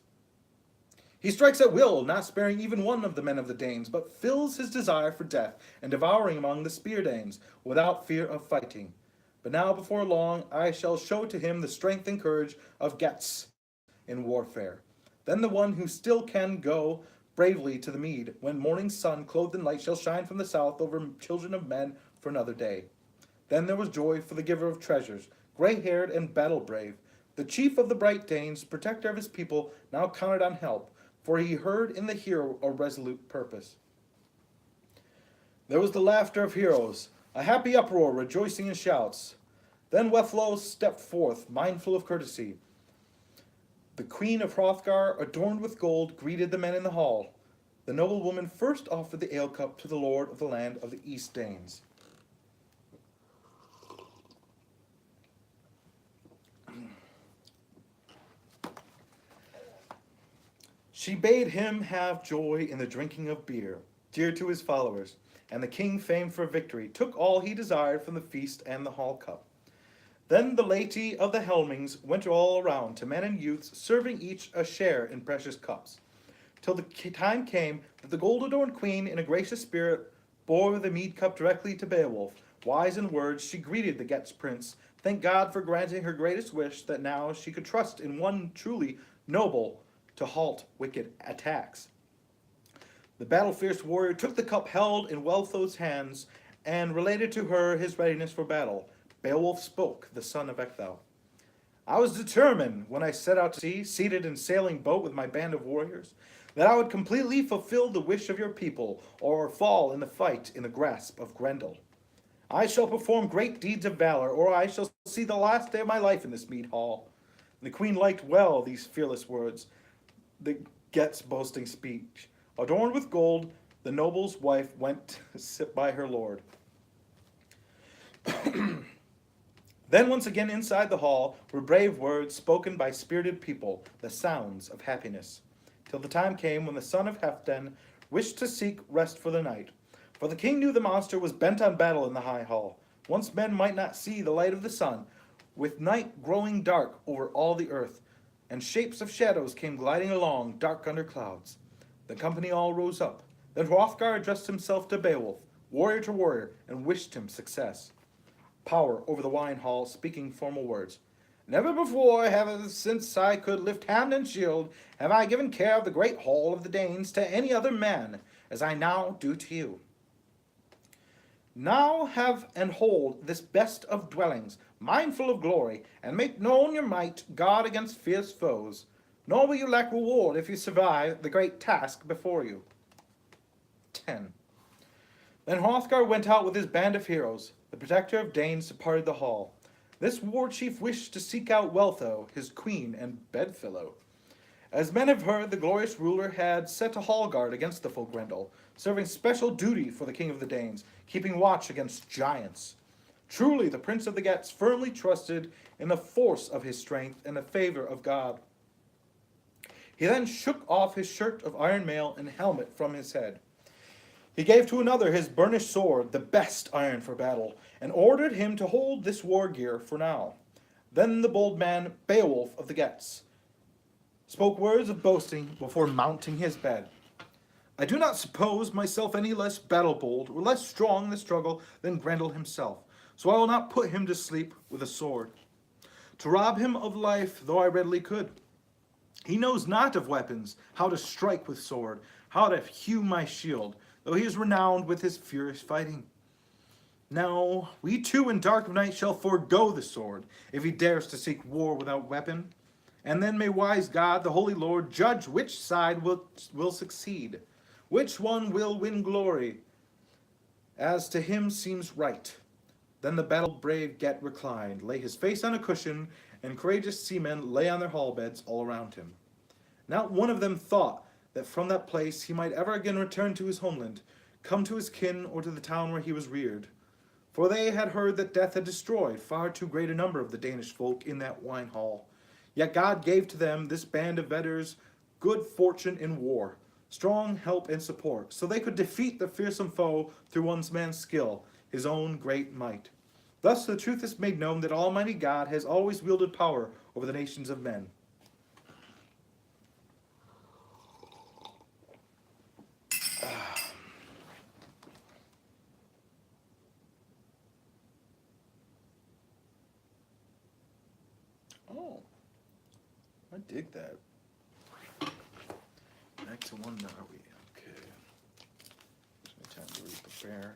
He strikes at will, not sparing even one of the men of the Danes, but fills his desire for death, and devouring among the spear Danes, without fear of fighting. But now before long I shall show to him the strength and courage of Gets in warfare. Then the one who still can go bravely to the mead, when morning's sun, clothed in light, shall shine from the south over children of men for another day. Then there was joy for the giver of treasures, gray-haired and battle-brave. The chief of the bright Danes, protector of his people, now counted on help, for he heard in the hero a resolute purpose. There was the laughter of heroes, a happy uproar, rejoicing and shouts. Then Wealhtheow stepped forth, mindful of courtesy. The queen of Hrothgar, adorned with gold, greeted the men in the hall. The noble woman first offered the ale cup to the lord of the land of the East Danes. She bade him have joy in the drinking of beer, dear to his followers, and the king, famed for victory, took all he desired from the feast and the hall cup. Then the laity of the Helmings went all around to men and youths, serving each a share in precious cups, till the time came that the gold-adorned queen, in a gracious spirit, bore the mead cup directly to Beowulf. Wise in words, she greeted the Geats prince, thanked God for granting her greatest wish, that now she could trust in one truly noble to halt wicked attacks. The battle-fierce warrior took the cup held in Wealhtheow's hands, and related to her his readiness for battle. Beowulf spoke, the son of Ecgtheow. I was determined, when I set out to sea, seated in sailing boat with my band of warriors, that I would completely fulfill the wish of your people, or fall in the fight in the grasp of Grendel. I shall perform great deeds of valor, or I shall see the last day of my life in this mead hall. And the queen liked well these fearless words, the Geats' boasting speech. Adorned with gold, the noble's wife went to sit by her lord. Then once again inside the hall were brave words spoken by spirited people, the sounds of happiness, till the time came when the son of Halfdan wished to seek rest for the night. For the king knew the monster was bent on battle in the high hall. Once men might not see the light of the sun, with night growing dark over all the earth, and shapes of shadows came gliding along, dark under clouds. The company all rose up. Then Hrothgar addressed himself to Beowulf, warrior to warrior, and wished him success. Power over the wine hall, speaking formal words. Never before, since I could lift hand and shield, have I given care of the great hall of the Danes to any other man, as I now do to you. Now have and hold this best of dwellings, mindful of glory, and make known your might, guard against fierce foes. Nor will you lack reward if you survive the great task before you. 10. Then Hrothgar went out with his band of heroes. The protector of Danes departed the hall. This war chief wished to seek out Wealhtheow, his queen and bedfellow. As men have heard, the glorious ruler had set a hall guard against the full Grendel, serving special duty for the king of the Danes, keeping watch against giants. Truly, the prince of the Geats firmly trusted in the force of his strength and the favor of God. He then shook off his shirt of iron mail and helmet from his head. He gave to another his burnished sword, the best iron for battle, and ordered him to hold this war gear for now. Then the bold man, Beowulf of the Geats, spoke words of boasting before mounting his bed. I do not suppose myself any less battle-bold or less strong in the struggle than Grendel himself, so I will not put him to sleep with a sword, to rob him of life, though I readily could. He knows not of weapons, how to strike with sword, how to hew my shield, though he is renowned with his furious fighting. Now, we too in dark of night shall forego the sword, if he dares to seek war without weapon. And then may wise God, the Holy Lord, judge which side will succeed, which one will win glory, as to him seems right. Then the battle-brave Get reclined, lay his face on a cushion, and courageous seamen lay on their hall-beds all around him. Not one of them thought that from that place he might ever again return to his homeland, come to his kin, or to the town where he was reared. For they had heard that death had destroyed far too great a number of the Danish folk in that wine hall. Yet God gave to them, this band of Vedders, good fortune in war, strong help and support, so they could defeat the fearsome foe through one man's skill, his own great might. Thus the truth is made known that Almighty God has always wielded power over the nations of men. Oh, I dig that. Back to one now, are we? Okay. Just need time to re-prepare.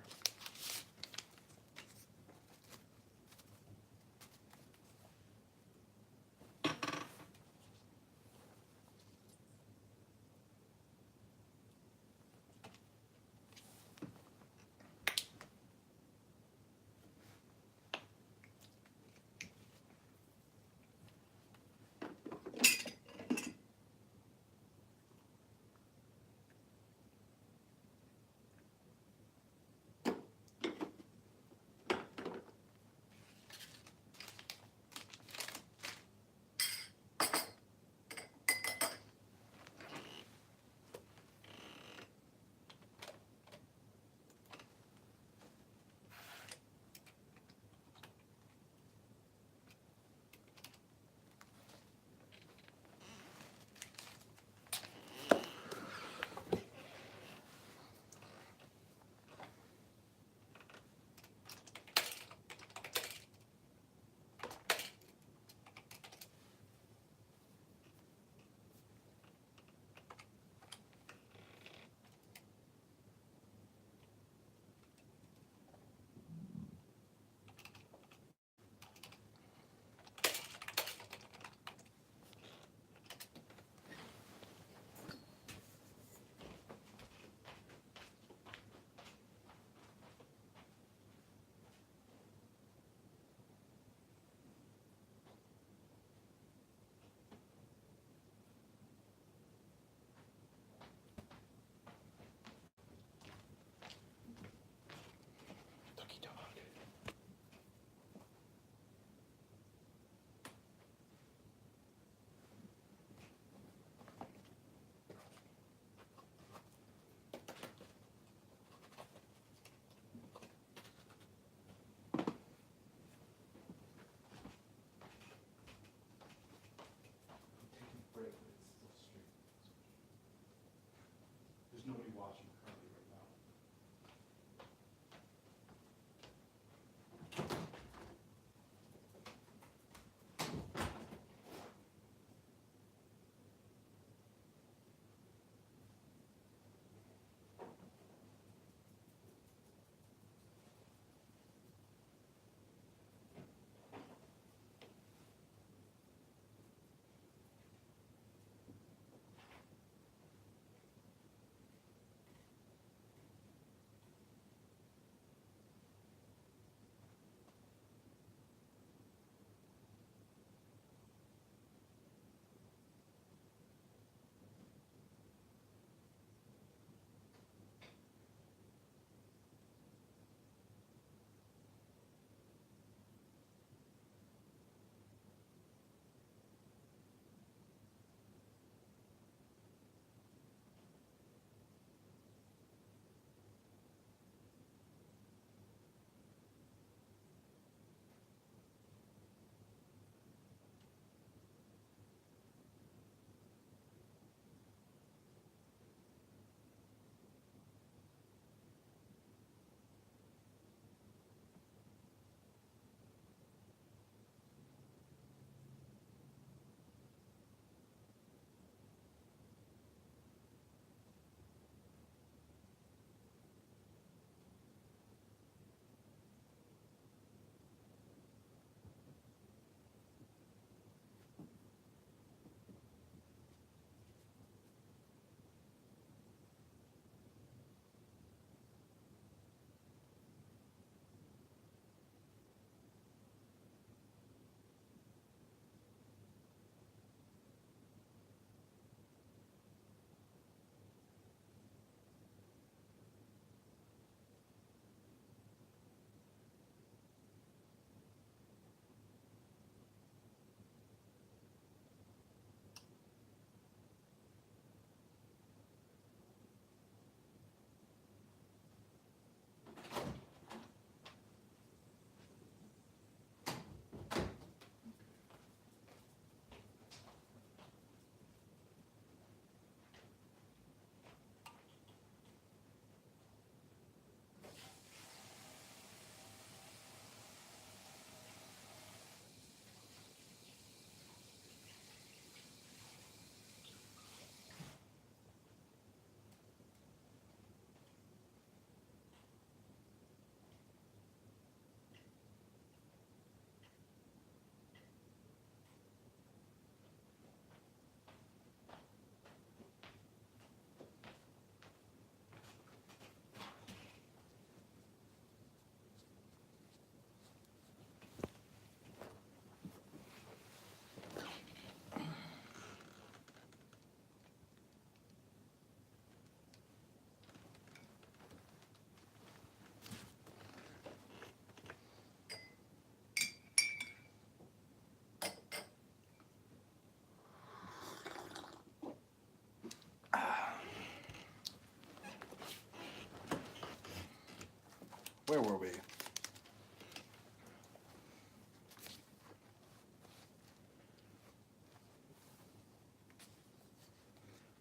Where were we?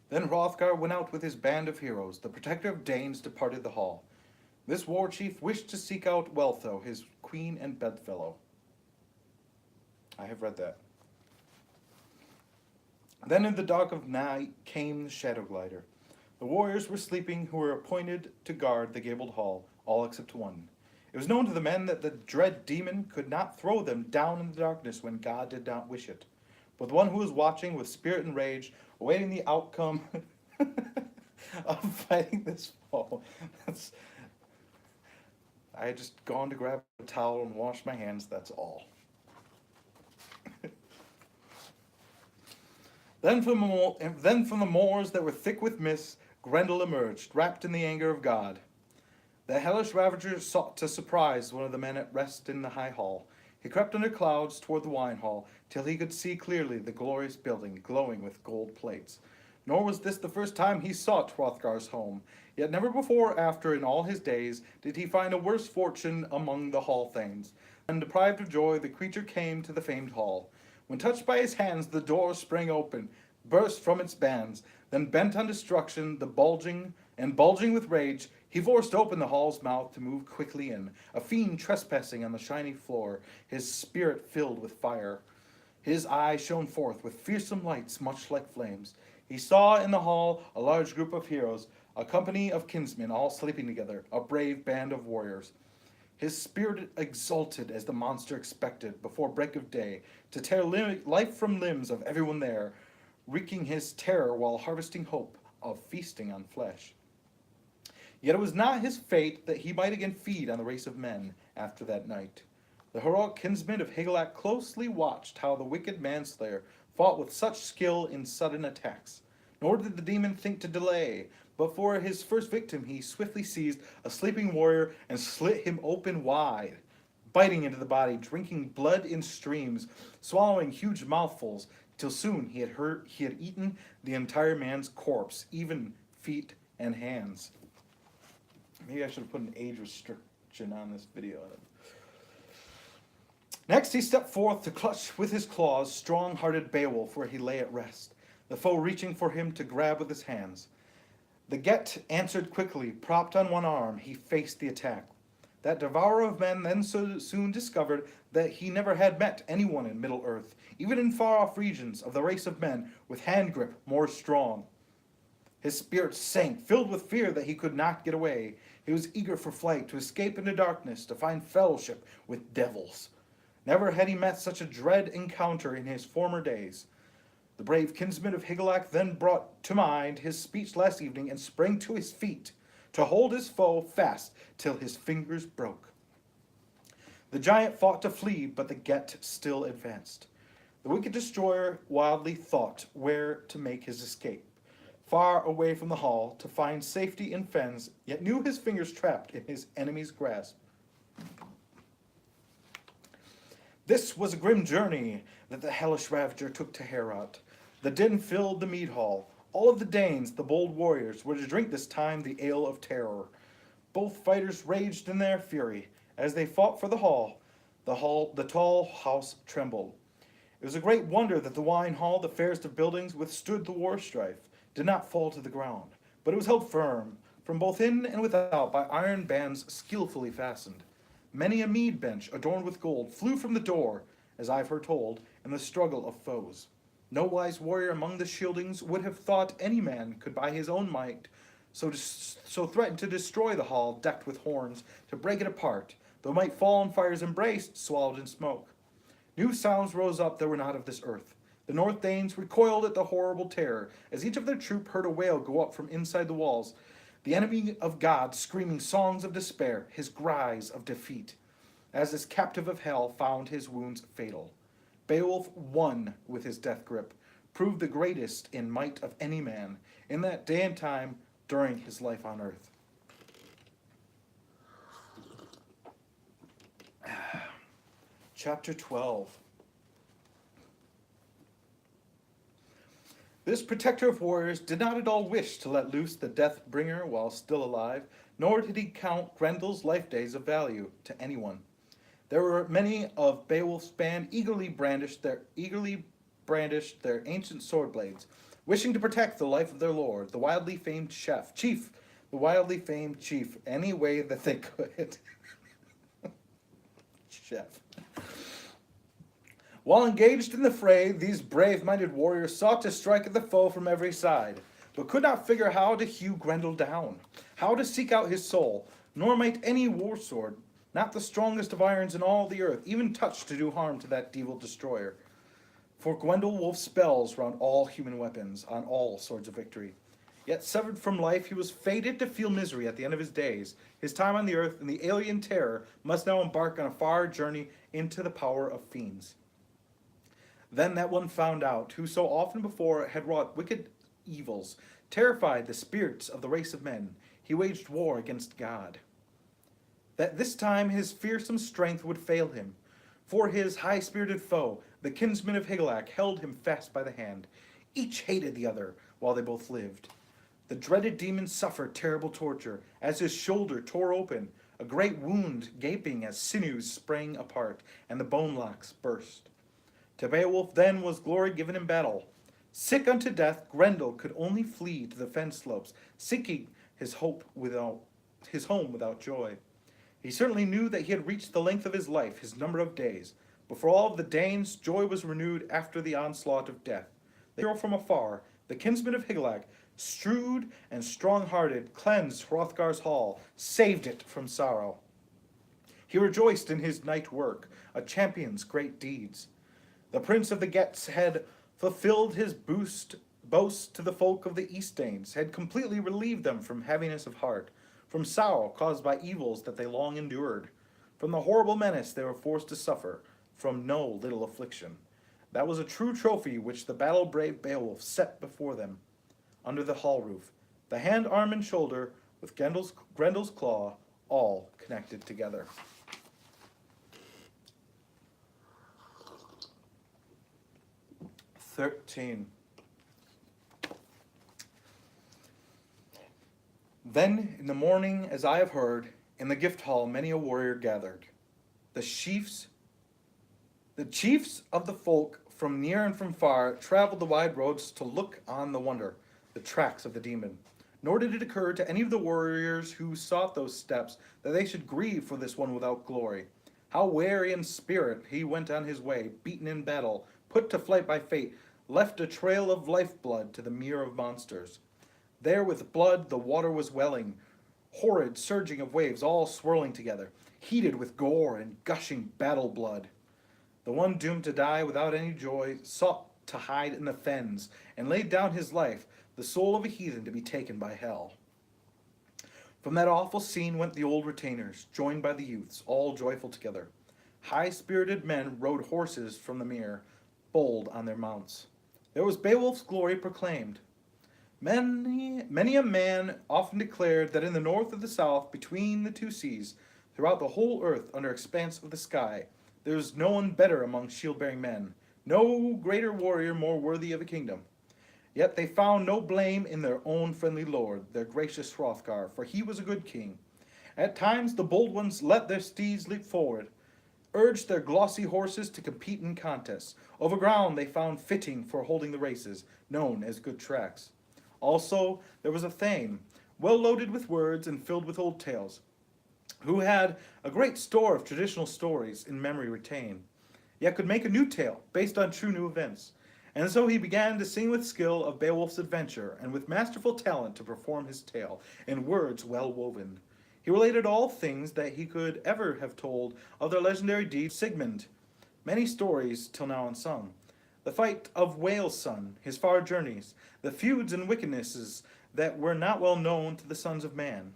Then Hrothgar went out with his band of heroes. The protector of Danes departed the hall. This war chief wished to seek out Wealhtheow, his queen and bedfellow. I have read that. Then in the dark of night came the Shadow Glider. The warriors were sleeping who were appointed to guard the gabled hall, all except one. It was known to the men that the dread demon could not throw them down in the darkness when God did not wish it. But the one who was watching with spirit and rage, awaiting the outcome of fighting this foe. I had just gone to grab a towel and wash my hands, that's all. Then from the moors that were thick with mist, Grendel emerged, wrapped in the anger of God. The hellish ravager sought to surprise one of the men at rest in the high hall. He crept under clouds toward the wine hall, till he could see clearly the glorious building glowing with gold plates. Nor was this the first time he sought Hrothgar's home, yet never before or after in all his days did he find a worse fortune among the hall thanes. And deprived of joy, the creature came to the famed hall. When touched by his hands, the door sprang open, burst from its bands. Then bent on destruction, bulging with rage, he forced open the hall's mouth to move quickly in, a fiend trespassing on the shiny floor, his spirit filled with fire. His eye shone forth with fearsome lights much like flames. He saw in the hall a large group of heroes, a company of kinsmen all sleeping together, a brave band of warriors. His spirit exulted as the monster expected before break of day to tear life from limbs of everyone there, wreaking his terror while harvesting hope of feasting on flesh. Yet it was not his fate that he might again feed on the race of men after that night. The heroic kinsmen of Higelac closely watched how the wicked manslayer fought with such skill in sudden attacks. Nor did the demon think to delay, but for his first victim he swiftly seized a sleeping warrior and slit him open wide, biting into the body, drinking blood in streams, swallowing huge mouthfuls, till soon he had eaten the entire man's corpse, even feet and hands. Maybe I should have put an age restriction on this video. Next he stepped forth to clutch with his claws strong-hearted Beowulf where he lay at rest, the foe reaching for him to grab with his hands. The Get answered quickly, propped on one arm, he faced the attack. That devourer of men then so soon discovered that he never had met anyone in Middle-earth, even in far-off regions of the race of men, with hand grip more strong. His spirit sank, filled with fear that he could not get away. He was eager for flight, to escape into darkness, to find fellowship with devils. Never had he met such a dread encounter in his former days. The brave kinsman of Higelac then brought to mind his speech last evening and sprang to his feet to hold his foe fast till his fingers broke. The giant fought to flee, but the Get still advanced. The wicked destroyer wildly thought where to make his escape, far away from the hall, to find safety in fens, yet knew his fingers trapped in his enemy's grasp. This was a grim journey that the hellish ravager took to Heorot. The din filled the mead hall. All of the Danes, the bold warriors, were to drink this time the ale of terror. Both fighters raged in their fury. As they fought for the tall house trembled. It was a great wonder that the wine hall, the fairest of buildings, withstood the war strife, did not fall to the ground, but it was held firm, from both in and without, by iron bands skillfully fastened. Many a mead bench, adorned with gold, flew from the door, as I've heard told, in the struggle of foes. No wise warrior among the shieldings would have thought any man could by his own might so threaten to destroy the hall decked with horns, to break it apart, though might fall in fire's embrace, swallowed in smoke. New sounds rose up that were not of this earth. The North Danes recoiled at the horrible terror, as each of their troop heard a wail go up from inside the walls, the enemy of God screaming songs of despair, his cries of defeat, as this captive of hell found his wounds fatal. Beowulf won with his death grip, proved the greatest in might of any man, in that day and time during his life on earth. Chapter 12. This protector of warriors did not at all wish to let loose the death bringer while still alive, nor did he count Grendel's life days of value to anyone. There were many of Beowulf's band eagerly brandished their ancient sword blades, wishing to protect the life of their lord, the wildly famed chief, any way that they could. Chef. While engaged in the fray, these brave-minded warriors sought to strike at the foe from every side, but could not figure how to hew Grendel down, how to seek out his soul, nor might any war sword, not the strongest of irons in all the earth, even touch to do harm to that evil destroyer. For Grendel wove spells round all human weapons, on all swords of victory. Yet severed from life, he was fated to feel misery at the end of his days. His time on the earth and the alien terror must now embark on a far journey into the power of fiends. Then that one found out, who so often before had wrought wicked evils, terrified the spirits of the race of men. He waged war against God. That this time his fearsome strength would fail him, for his high-spirited foe, the kinsmen of Higelac, held him fast by the hand. Each hated the other, while they both lived. The dreaded demon suffered terrible torture, as his shoulder tore open, a great wound gaping as sinews sprang apart, and the bone locks burst. To Beowulf then was glory given in battle. Sick unto death, Grendel could only flee to the fen slopes, seeking his home without joy. He certainly knew that he had reached the length of his life, his number of days. But for all of the Danes, joy was renewed after the onslaught of death. The hero from afar, the kinsman of Higelac, shrewd and strong-hearted, cleansed Hrothgar's hall, saved it from sorrow. He rejoiced in his night work, a champion's great deeds. The prince of the Geats had fulfilled his boast to the folk of the East Danes, had completely relieved them from heaviness of heart, from sorrow caused by evils that they long endured, from the horrible menace they were forced to suffer, from no little affliction. That was a true trophy which the battle-brave Beowulf set before them, under the hall roof, the hand, arm, and shoulder, with Grendel's claw, all connected together. "13. Then in the morning, as I have heard, in the gift hall many a warrior gathered. The chiefs of the folk from near and from far traveled the wide roads to look on the wonder, the tracks of the demon. Nor did it occur to any of the warriors who sought those steps that they should grieve for this one without glory. How weary in spirit he went on his way, beaten in battle, put to flight by fate, left a trail of lifeblood to the mere of monsters. There with blood the water was welling, horrid surging of waves all swirling together, heated with gore and gushing battle blood. The one doomed to die without any joy sought to hide in the fens, and laid down his life, the soul of a heathen to be taken by hell. From that awful scene went the old retainers, joined by the youths, all joyful together. High-spirited men rode horses from the mere, bold on their mounts. There was Beowulf's glory proclaimed. Many a man often declared that in the north of the south, between the two seas, throughout the whole earth under expanse of the sky, there is no one better among shield-bearing men, no greater warrior more worthy of a kingdom. Yet they found no blame in their own friendly lord, their gracious Hrothgar, for he was a good king. At times the bold ones let their steeds leap forward, urged their glossy horses to compete in contests, over ground they found fitting for holding the races, known as good tracks. Also, there was a thane, well loaded with words and filled with old tales, who had a great store of traditional stories in memory retained, yet could make a new tale based on true new events. And so he began to sing with skill of Beowulf's adventure, and with masterful talent to perform his tale, in words well woven. He related all things that he could ever have told of their legendary deed Sigmund, many stories till now unsung. The fight of Whale's son, his far journeys, the feuds and wickednesses that were not well known to the sons of man.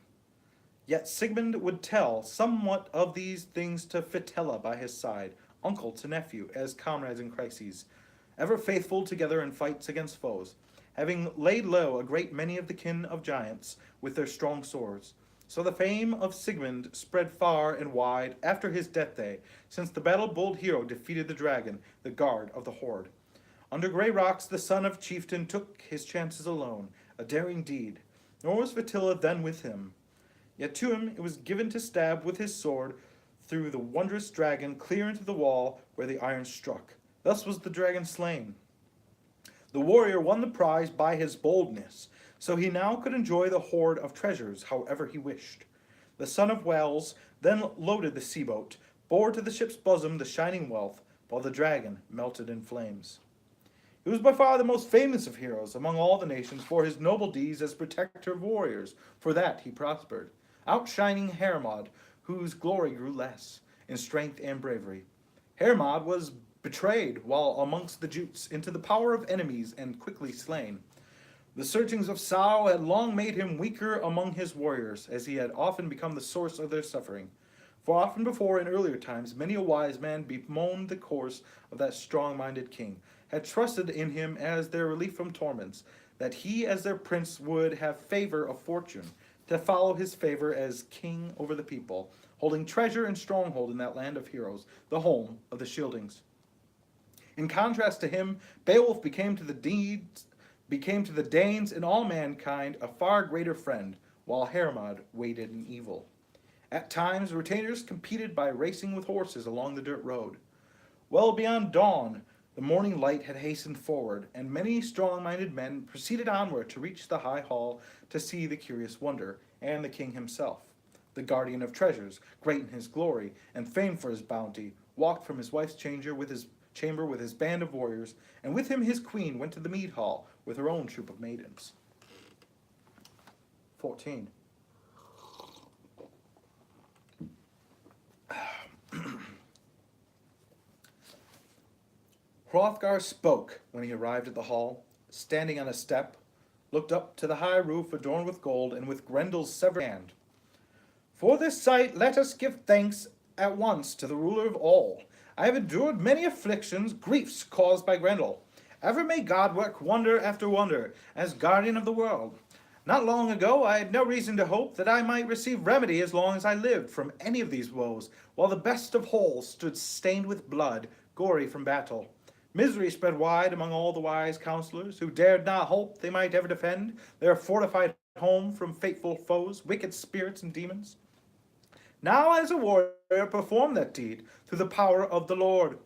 Yet Sigmund would tell somewhat of these things to Fitela by his side, uncle to nephew, as comrades in crises, ever faithful together in fights against foes, having laid low a great many of the kin of giants with their strong swords. So the fame of Sigmund spread far and wide after his death day, since the battle-bold hero defeated the dragon, the guard of the horde. Under grey rocks the son of chieftain took his chances alone, a daring deed, nor was Fitila then with him. Yet to him it was given to stab with his sword through the wondrous dragon clear into the wall where the iron struck. Thus was the dragon slain. The warrior won the prize by his boldness, so he now could enjoy the hoard of treasures however he wished. The son of Wales then loaded the sea-boat, bore to the ship's bosom the shining wealth, while the dragon melted in flames. He was by far the most famous of heroes among all the nations for his noble deeds as protector of warriors. For that he prospered, outshining Hermod, whose glory grew less in strength and bravery. Hermod was betrayed while amongst the Jutes into the power of enemies and quickly slain. The searchings of sorrow had long made him weaker among his warriors, as he had often become the source of their suffering. For often before in earlier times many a wise man bemoaned the course of that strong-minded king, had trusted in him as their relief from torments, that he as their prince would have favor of fortune, to follow his favor as king over the people, holding treasure and stronghold in that land of heroes, the home of the Scyldings. In contrast to him, Beowulf became to the Danes and all mankind a far greater friend, while Hermod waited in evil. At times, retainers competed by racing with horses along the dirt road. Well beyond dawn, the morning light had hastened forward, and many strong-minded men proceeded onward to reach the high hall to see the curious wonder, and the king himself. The guardian of treasures, great in his glory, and famed for his bounty, walked from his wife's chamber with his band of warriors, and with him his queen went to the mead hall with her own troop of maidens. 14. Hrothgar spoke when he arrived at the hall, standing on a step, looked up to the high roof adorned with gold, and with Grendel's severed hand. For this sight let us give thanks at once to the ruler of all. I have endured many afflictions, griefs caused by Grendel. Ever may God work wonder after wonder, as guardian of the world. Not long ago I had no reason to hope that I might receive remedy as long as I lived from any of these woes, while the best of halls stood stained with blood, gory from battle. Misery spread wide among all the wise counselors, who dared not hope they might ever defend their fortified home from fateful foes, wicked spirits and demons. Now as a warrior perform that deed through the power of the Lord,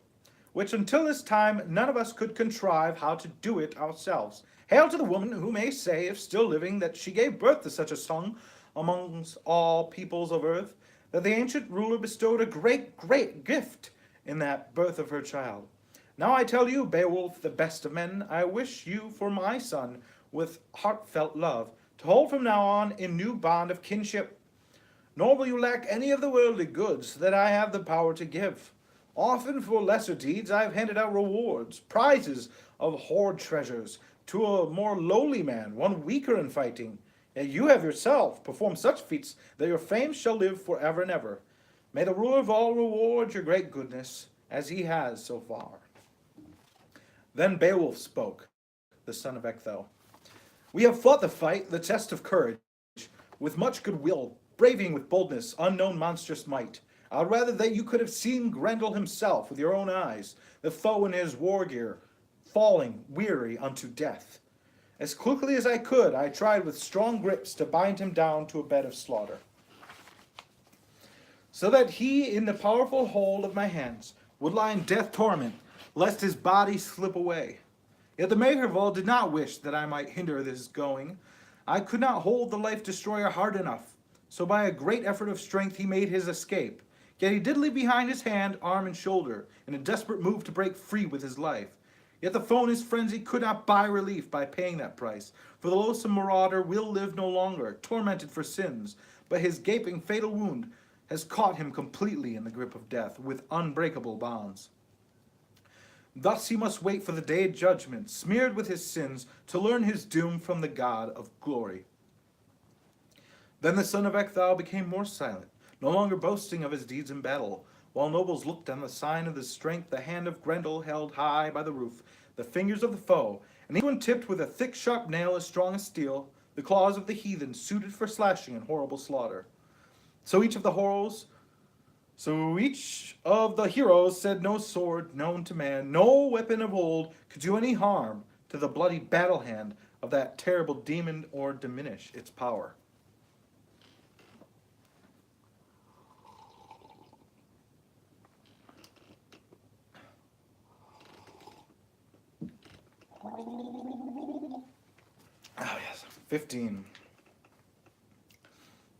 which until this time none of us could contrive how to do it ourselves. Hail to the woman who may say, if still living, that she gave birth to such a son amongst all peoples of earth, that the ancient ruler bestowed a great gift in that birth of her child. Now I tell you, Beowulf, the best of men, I wish you for my son with heartfelt love, to hold from now on in new bond of kinship. Nor will you lack any of the worldly goods that I have the power to give. Often for lesser deeds I have handed out rewards, prizes of hoard treasures, to a more lowly man, one weaker in fighting. Yet you have yourself performed such feats that your fame shall live forever and ever. May the ruler of all reward your great goodness, as he has so far. Then Beowulf spoke, the son of Ecgtheow. We have fought the fight, the test of courage, with much goodwill, braving with boldness unknown monstrous might. I would rather that you could have seen Grendel himself with your own eyes, the foe in his war gear, falling weary unto death. As quickly as I could, I tried with strong grips to bind him down to a bed of slaughter, so that he, in the powerful hold of my hands, would lie in death torment, lest his body slip away. Yet the Maker of all did not wish that I might hinder this going. I could not hold the life-destroyer hard enough, so by a great effort of strength he made his escape. Yet he did leave behind his hand, arm, and shoulder, in a desperate move to break free with his life. Yet the foe in his frenzy could not buy relief by paying that price, for the loathsome marauder will live no longer, tormented for sins, but his gaping fatal wound has caught him completely in the grip of death, with unbreakable bonds. Thus he must wait for the day of judgment, smeared with his sins, to learn his doom from the God of glory. Then the son of Ecgtheow became more silent, no longer boasting of his deeds in battle, while nobles looked on the sign of his strength, the hand of Grendel held high by the roof, the fingers of the foe, and each one tipped with a thick sharp nail as strong as steel, the claws of the heathen suited for slashing and horrible slaughter. So each of the heroes said no sword known to man, no weapon of old could do any harm to the bloody battle hand of that terrible demon or diminish its power. 15.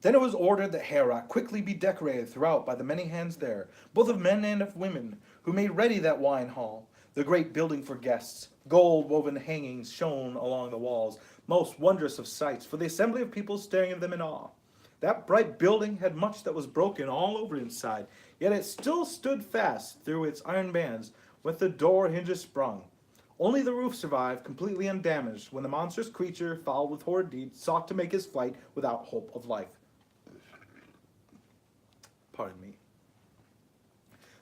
Then it was ordered that Heorot quickly be decorated throughout by the many hands there, both of men and of women, who made ready that wine hall, the great building for guests. Gold-woven hangings shone along the walls, most wondrous of sights, for the assembly of people staring at them in awe. That bright building had much that was broken all over inside, yet it still stood fast through its iron bands, with the door hinges sprung. Only the roof survived, completely undamaged, when the monstrous creature, fouled with horrid deeds, sought to make his flight without hope of life. Pardon me.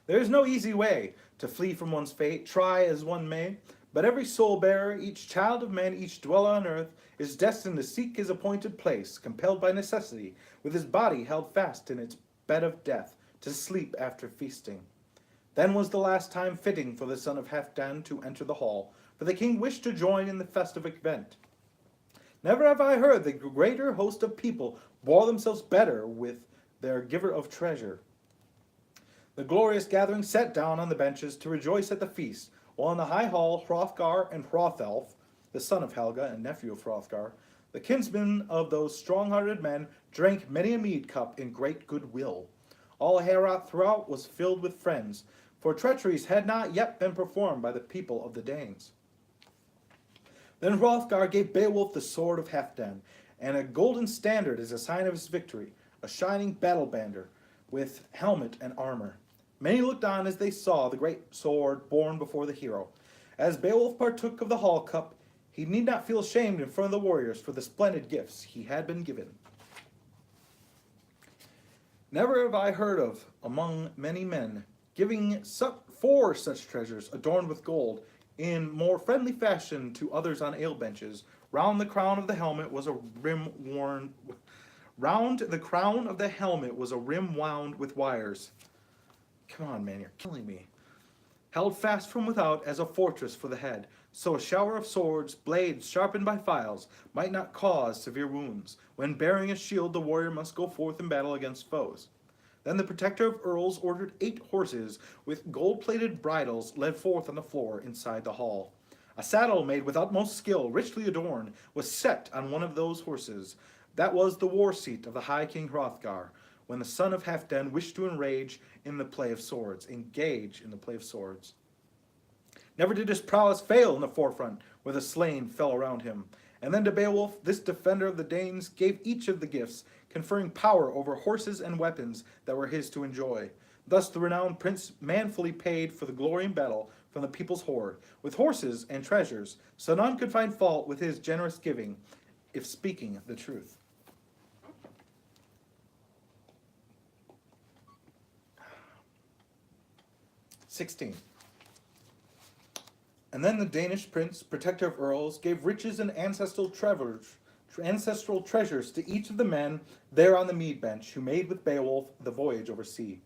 There is no easy way to flee from one's fate, try as one may, but every soul-bearer, each child of man, each dweller on earth, is destined to seek his appointed place, compelled by necessity, with his body held fast in its bed of death, to sleep after feasting. Then was the last time fitting for the son of Halfdan to enter the hall, for the king wished to join in the festive event. Never have I heard the greater host of people bore themselves better with their giver of treasure. The glorious gathering sat down on the benches to rejoice at the feast, while in the high hall Hrothgar and Hrothulf, the son of Helga and nephew of Hrothgar, the kinsman of those strong-hearted men, drank many a mead cup in great goodwill. All Heorot throughout was filled with friends, for treacheries had not yet been performed by the people of the Danes. Then Hrothgar gave Beowulf the sword of Halfdan, and a golden standard as a sign of his victory, a shining battle banner, with helmet and armor. Many looked on as they saw the great sword borne before the hero. As Beowulf partook of the hall cup, he need not feel ashamed in front of the warriors for the splendid gifts he had been given. Never have I heard of, among many men, giving four such treasures adorned with gold, in more friendly fashion to others on ale benches. Round the crown of the helmet was a rim wound with wires. Come on, man, you're killing me. Held fast from without as a fortress for the head, so a shower of swords, blades sharpened by files, might not cause severe wounds. When bearing a shield, the warrior must go forth in battle against foes. Then the protector of earls ordered 8 horses with gold-plated bridles led forth on the floor inside the hall. A saddle made with utmost skill, richly adorned, was set on one of those horses. That was the war seat of the high king Hrothgar, when the son of Halfdan wished to engage in the play of swords. Never did his prowess fail in the forefront, where the slain fell around him. And then to Beowulf, this defender of the Danes, gave each of the gifts, conferring power over horses and weapons that were his to enjoy. Thus the renowned prince manfully paid for the glory in battle from the people's hoard, with horses and treasures, so none could find fault with his generous giving, if speaking the truth. "16. And then the Danish prince, protector of earls, gave riches and ancestral treasures to each of the men there on the mead bench who made with Beowulf the voyage over sea.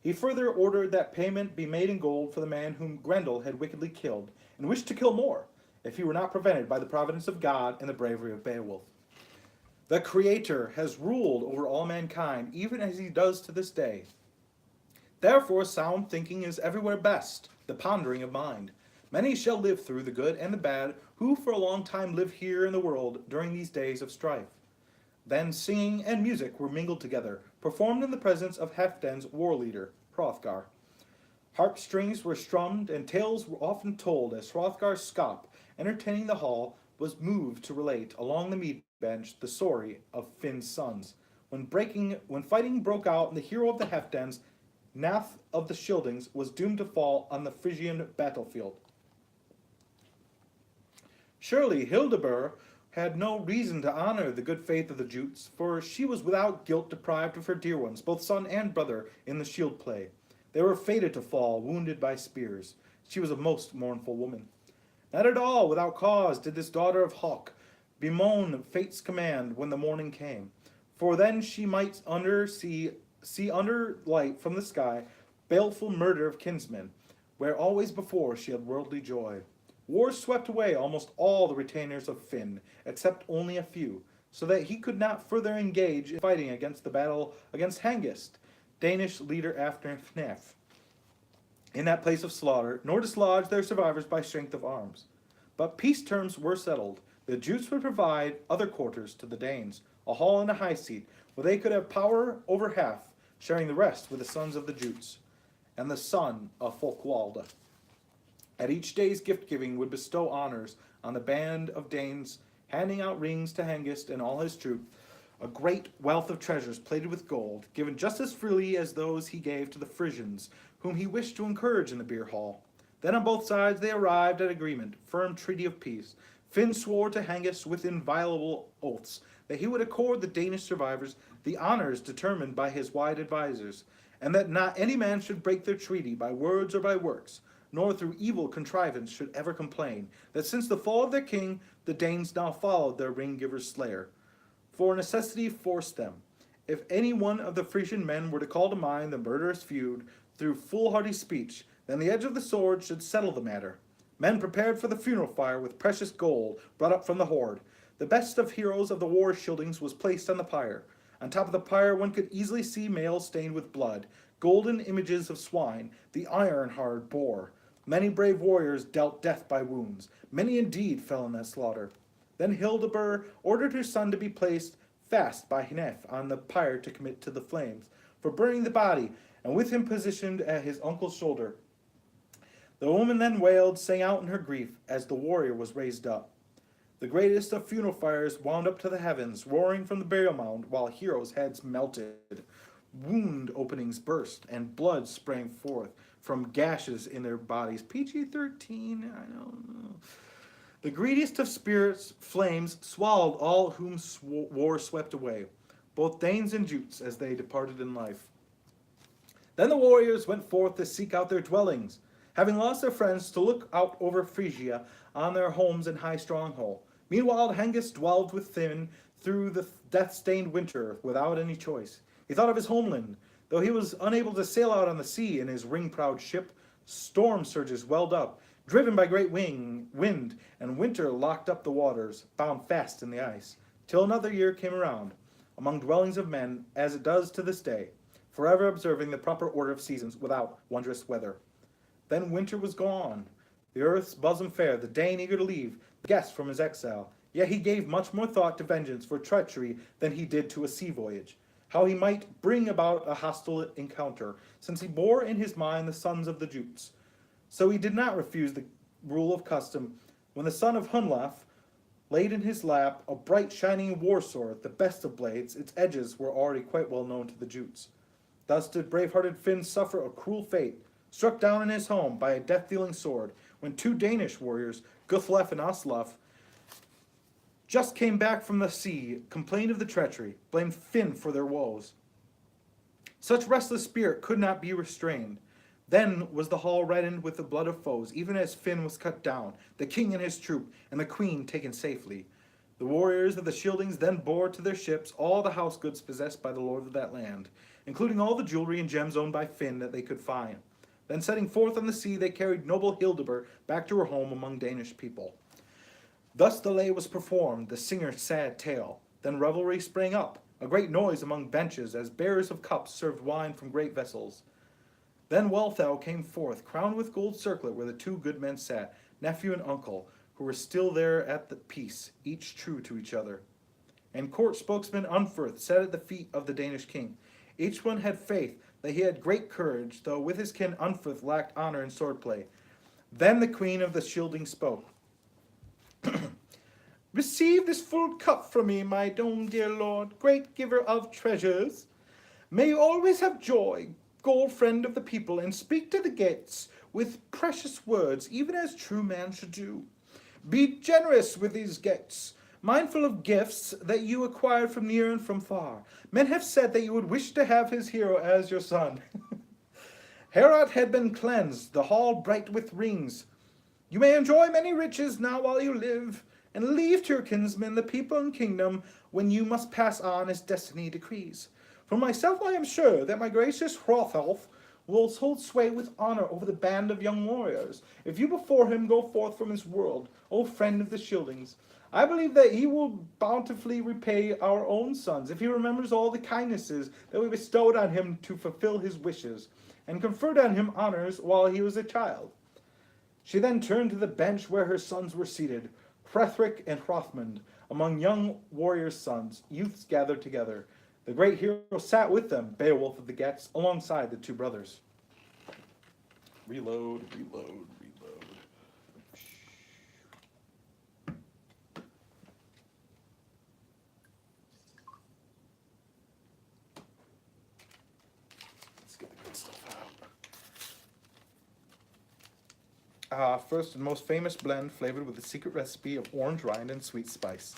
He further ordered that payment be made in gold for the man whom Grendel had wickedly killed, and wished to kill more, if he were not prevented by the providence of God and the bravery of Beowulf. The Creator has ruled over all mankind, even as he does to this day. Therefore sound thinking is everywhere best, the pondering of mind. Many shall live through the good and the bad, who for a long time live here in the world during these days of strife." Then singing and music were mingled together, performed in the presence of Halfdan's war leader, Hrothgar. Harp strings were strummed, and tales were often told as Hrothgar's scop, entertaining the hall, was moved to relate, along the mead bench, the story of Finn's sons. When fighting broke out, and the hero of the Halfdans, Nath of the Scyldings, was doomed to fall on the Frisian battlefield. Surely Hildebur had no reason to honor the good faith of the Jutes, for she was without guilt deprived of her dear ones, both son and brother, in the shield play. They were fated to fall, wounded by spears. She was a most mournful woman. Not at all without cause did this daughter of Hawk bemoan fate's command when the morning came, for then she might see under light from the sky baleful murder of kinsmen, where always before she had worldly joy. War swept away almost all the retainers of Finn, except only a few, so that he could not further engage in fighting against the battle against Hengist, Danish leader after Fnef, in that place of slaughter, nor dislodge their survivors by strength of arms. But peace terms were settled. The Jutes would provide other quarters to the Danes, a hall and a high seat, where they could have power over half, sharing the rest with the sons of the Jutes and the son of Folkwalda. At each day's gift-giving would bestow honors on the band of Danes, handing out rings to Hengist and all his troop, a great wealth of treasures plated with gold, given just as freely as those he gave to the Frisians, whom he wished to encourage in the beer hall. Then on both sides they arrived at agreement, firm treaty of peace. Finn swore to Hengist with inviolable oaths that he would accord the Danish survivors the honors determined by his wise advisers, and that not any man should break their treaty by words or by works, nor through evil contrivance should ever complain, that since the fall of their king, the Danes now followed their ring-giver's slayer. For necessity forced them. If any one of the Frisian men were to call to mind the murderous feud through foolhardy speech, then the edge of the sword should settle the matter. Men prepared for the funeral fire with precious gold brought up from the hoard. The best of heroes of the war shieldings was placed on the pyre. On top of the pyre one could easily see mails stained with blood, golden images of swine, the iron-hard boar. Many brave warriors dealt death by wounds. Many indeed fell in that slaughter. Then Hildebert ordered her son to be placed fast by Hnef on the pyre to commit to the flames, for burning the body, and with him positioned at his uncle's shoulder. The woman then wailed, sang out in her grief, as the warrior was raised up. The greatest of funeral fires wound up to the heavens, roaring from the burial mound, while heroes' heads melted. Wound openings burst, and blood sprang forth from gashes in their bodies. PG-13, I don't know. The greediest of spirits, flames, swallowed all whom war swept away, both Danes and Jutes, as they departed in life. Then the warriors went forth to seek out their dwellings, having lost their friends, to look out over Phrygia on their homes and high stronghold. Meanwhile, Hengist dwelled with Finn through the death-stained winter without any choice. He thought of his homeland. Though he was unable to sail out on the sea in his ring-proud ship, storm surges welled up, driven by great wind, and winter locked up the waters, bound fast in the ice, till another year came around, among dwellings of men, as it does to this day, forever observing the proper order of seasons without wondrous weather. Then winter was gone, the earth's bosom fair, the Dane eager to leave, the guest from his exile. Yet he gave much more thought to vengeance for treachery than he did to a sea voyage, how he might bring about a hostile encounter, since he bore in his mind the sons of the Jutes. So he did not refuse the rule of custom, when the son of Hunlaf laid in his lap a bright shining war sword, the best of blades. Its edges were already quite well known to the Jutes. Thus did brave-hearted Finn suffer a cruel fate, struck down in his home by a death-dealing sword, when two Danish warriors, Guthlef and Aslaf, just came back from the sea, complained of the treachery, blamed Finn for their woes. Such restless spirit could not be restrained. Then was the hall reddened with the blood of foes, even as Finn was cut down, the king and his troop, and the queen taken safely. The warriors of the Shieldings then bore to their ships all the house goods possessed by the lord of that land, including all the jewelry and gems owned by Finn that they could find. Then setting forth on the sea, they carried noble Hildebert back to her home among Danish people. Thus the lay was performed, the singer's sad tale. Then revelry sprang up, a great noise among benches, as bearers of cups served wine from great vessels. Then Wealhtheow came forth, crowned with gold circlet, where the two good men sat, nephew and uncle, who were still there at the peace, each true to each other. And court spokesman Unferth sat at the feet of the Danish king. Each one had faith that he had great courage, though with his kin Unferth lacked honor in swordplay. Then the queen of the Shielding spoke. Receive this full cup from me, my own dear lord, great giver of treasures. May you always have joy, gold friend of the people, and speak to the gates with precious words, even as true man should do. Be generous with these gates, mindful of gifts that you acquired from near and from far. Men have said that you would wish to have his hero as your son. Heorot had been cleansed, the hall bright with rings. You may enjoy many riches now while you live, and leave to your kinsmen the people and kingdom when you must pass on as destiny decrees. For myself I am sure that my gracious Hrothulf will hold sway with honor over the band of young warriors, if you before him go forth from his world, O friend of the Shieldings. I believe that he will bountifully repay our own sons, if he remembers all the kindnesses that we bestowed on him to fulfill his wishes, and conferred on him honors while he was a child. She then turned to the bench where her sons were seated. Frethric and Hrothmund, among young warriors' sons, youths gathered together. The great hero sat with them, Beowulf of the Geats, alongside the two brothers. Reload, reload, reload. Let's get the good stuff out. First and most famous blend flavored with a secret recipe of orange rind and sweet spice.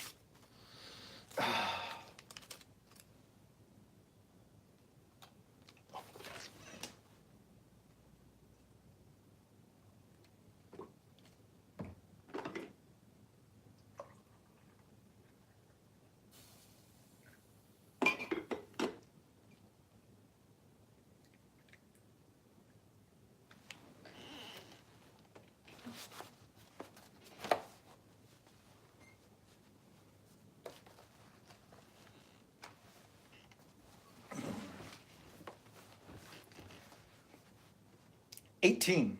18.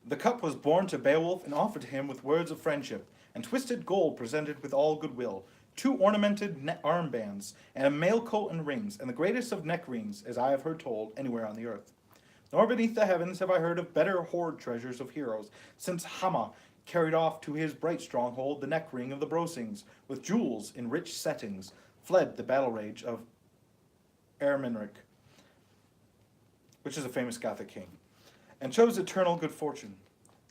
The cup was borne to Beowulf and offered to him with words of friendship, and twisted gold presented with all goodwill, 2 ornamented armbands, and a mail coat and rings, and the greatest of neck rings, as I have heard told, anywhere on the earth. Nor beneath the heavens have I heard of better hoard treasures of heroes, since Hama carried off to his bright stronghold the neck ring of the Brosings, with jewels in rich settings, fled the battle rage of Ermenric, which is a famous Gothic king, and chose eternal good fortune.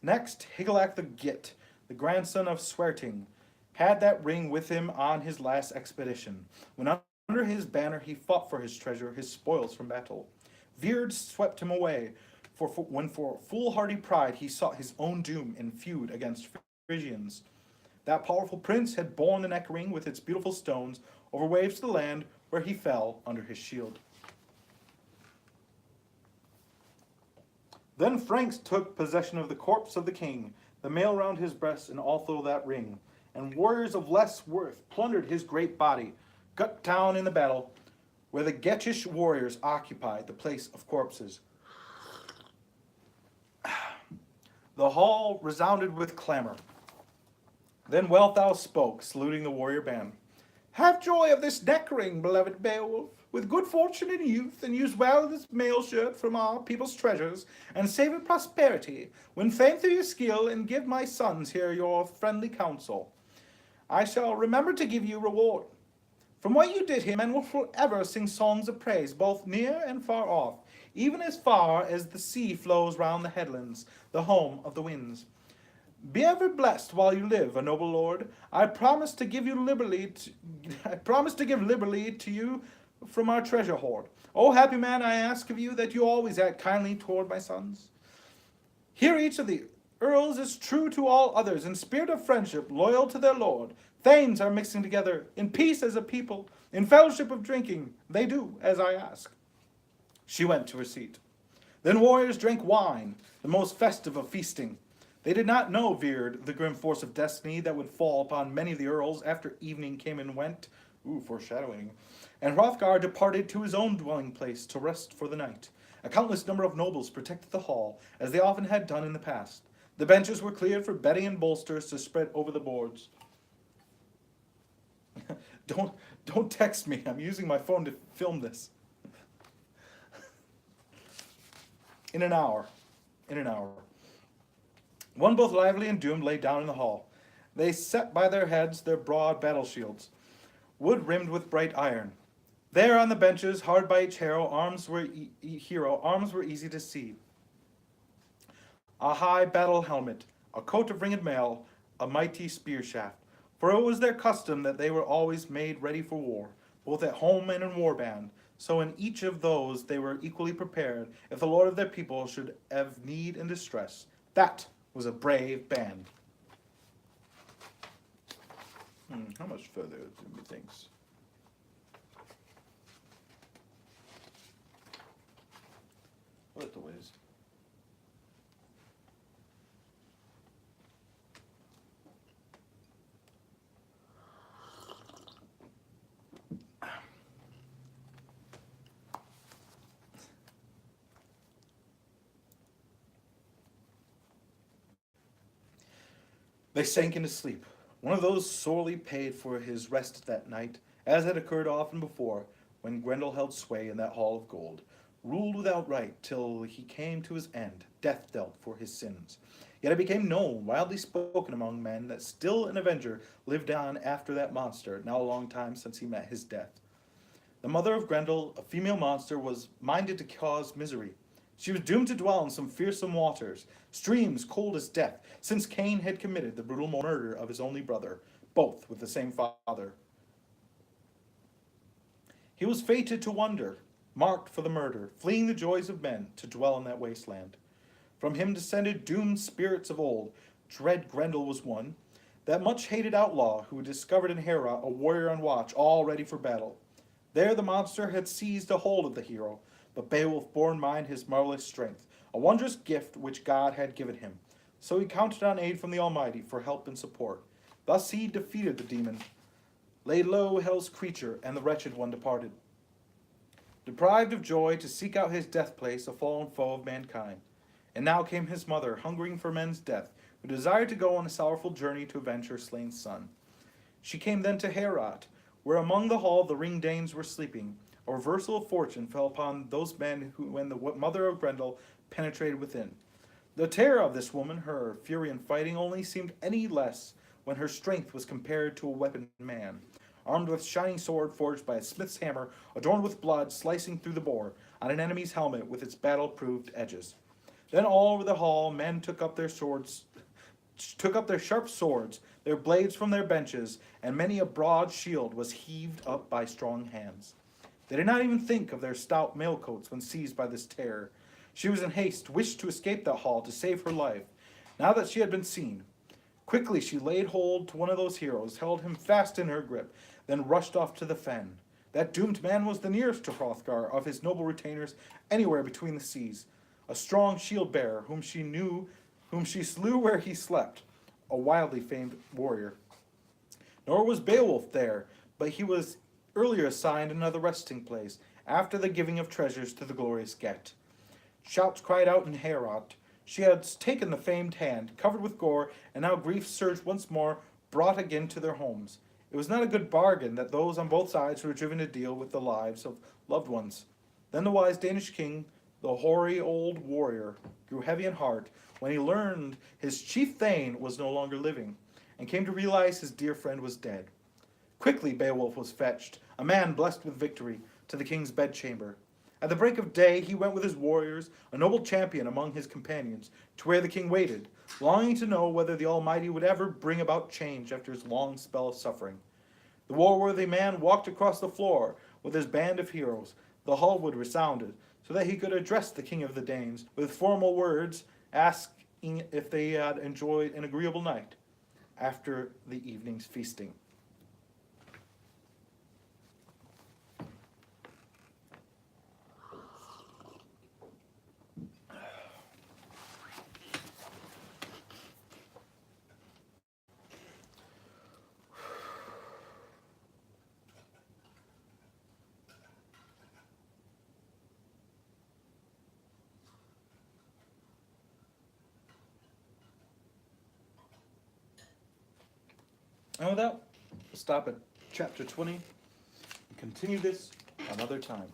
Next, Higelac the Git, the grandson of Swerting, had that ring with him on his last expedition, when under his banner he fought for his treasure, his spoils from battle. Veard swept him away, when for foolhardy pride he sought his own doom in feud against Frisians. That powerful prince had borne the neck ring with its beautiful stones over waves to the land where he fell under his shield. Then Franks took possession of the corpse of the king, the mail round his breast, and also that ring. And warriors of less worth plundered his great body, gut down in the battle, where the Gettish warriors occupied the place of corpses. The hall resounded with clamor. Then Wealhtheow spoke, saluting the warrior band. Have joy of this neck ring, beloved Beowulf, with good fortune in youth, and use well this mail shirt from our people's treasures, and save in prosperity, when famed through your skill, and give my sons here your friendly counsel. I shall remember to give you reward. From what you did here, men will forever sing songs of praise, both near and far off, even as far as the sea flows round the headlands, the home of the winds. Be ever blessed while you live, a noble lord. I promise to give liberally to you from our treasure hoard. O happy man, I ask of you that you always act kindly toward my sons. Here each of the earls is true to all others, in spirit of friendship, loyal to their lord. Thanes are mixing together, in peace as a people, in fellowship of drinking. They do as I ask. She went to her seat. Then warriors drank wine, the most festive of feasting. They did not know, Veard, the grim force of destiny that would fall upon many of the earls after evening came and went. Foreshadowing. And Hrothgar departed to his own dwelling place to rest for the night. A countless number of nobles protected the hall, as they often had done in the past. The benches were cleared for bedding and bolsters to spread over the boards. Don't text me. I'm using my phone to film this. In an hour. One both lively and doomed lay down in the hall. They set by their heads their broad battle shields, wood rimmed with bright iron. There on the benches, hard by each hero, arms were easy to see. A high battle helmet, a coat of ringed mail, a mighty spear shaft. For it was their custom that they were always made ready for war, both at home and in warband. So in each of those they were equally prepared, if the lord of their people should have need and distress. That was a brave band. How much further do we think? What the ways? They sank into sleep. One of those sorely paid for his rest that night, as had occurred often before, when Grendel held sway in that hall of gold, ruled without right till he came to his end, death dealt for his sins. Yet it became known, widely spoken among men, that still an avenger lived on after that monster, now a long time since he met his death. The mother of Grendel, a female monster, was minded to cause misery. She was doomed to dwell in some fearsome waters, streams cold as death, since Cain had committed the brutal murder of his only brother, both with the same father. He was fated to wander, marked for the murder, fleeing the joys of men, to dwell in that wasteland. From him descended doomed spirits of old. Dread Grendel was one, that much hated outlaw who discovered in Hera a warrior on watch, all ready for battle. There the monster had seized a hold of the hero, but Beowulf bore in mind his marvelous strength, a wondrous gift which God had given him. So he counted on aid from the Almighty for help and support. Thus he defeated the demon, laid low hell's creature, and the wretched one departed. Deprived of joy to seek out his death place, a fallen foe of mankind. And now came his mother, hungering for men's death, who desired to go on a sorrowful journey to avenge her slain son. She came then to Heorot, where among the hall the ring Danes were sleeping. A reversal of fortune fell upon those men who, when the mother of Grendel penetrated within. The terror of this woman, her fury in fighting, only seemed any less when her strength was compared to a weapon man, armed with shining sword forged by a smith's hammer, adorned with blood slicing through the bore, on an enemy's helmet with its battle-proved edges. Then all over the hall men took up their sharp swords, their blades from their benches, and many a broad shield was heaved up by strong hands. They did not even think of their stout mailcoats when seized by this terror. She was in haste, wished to escape that hall to save her life, now that she had been seen. Quickly she laid hold to one of those heroes, held him fast in her grip, then rushed off to the fen. That doomed man was the nearest to Hrothgar of his noble retainers anywhere between the seas, a strong shield-bearer whom she slew where he slept, a wildly famed warrior. Nor was Beowulf there, but he was earlier assigned another resting place, after the giving of treasures to the glorious Get. Shouts cried out in Heorot. She had taken the famed hand, covered with gore, and now grief surged once more, brought again to their homes. It was not a good bargain that those on both sides were driven to deal with the lives of loved ones. Then the wise Danish king, the hoary old warrior, grew heavy in heart when he learned his chief thane was no longer living, and came to realize his dear friend was dead. Quickly Beowulf was fetched, a man blessed with victory, to the king's bedchamber. At the break of day he went with his warriors, a noble champion among his companions, to where the king waited, longing to know whether the Almighty would ever bring about change after his long spell of suffering. The war-worthy man walked across the floor with his band of heroes. The hall wood resounded, so that he could address the king of the Danes with formal words, asking if they had enjoyed an agreeable night after the evening's feasting. And with that, we'll stop at chapter 20 and continue this another time.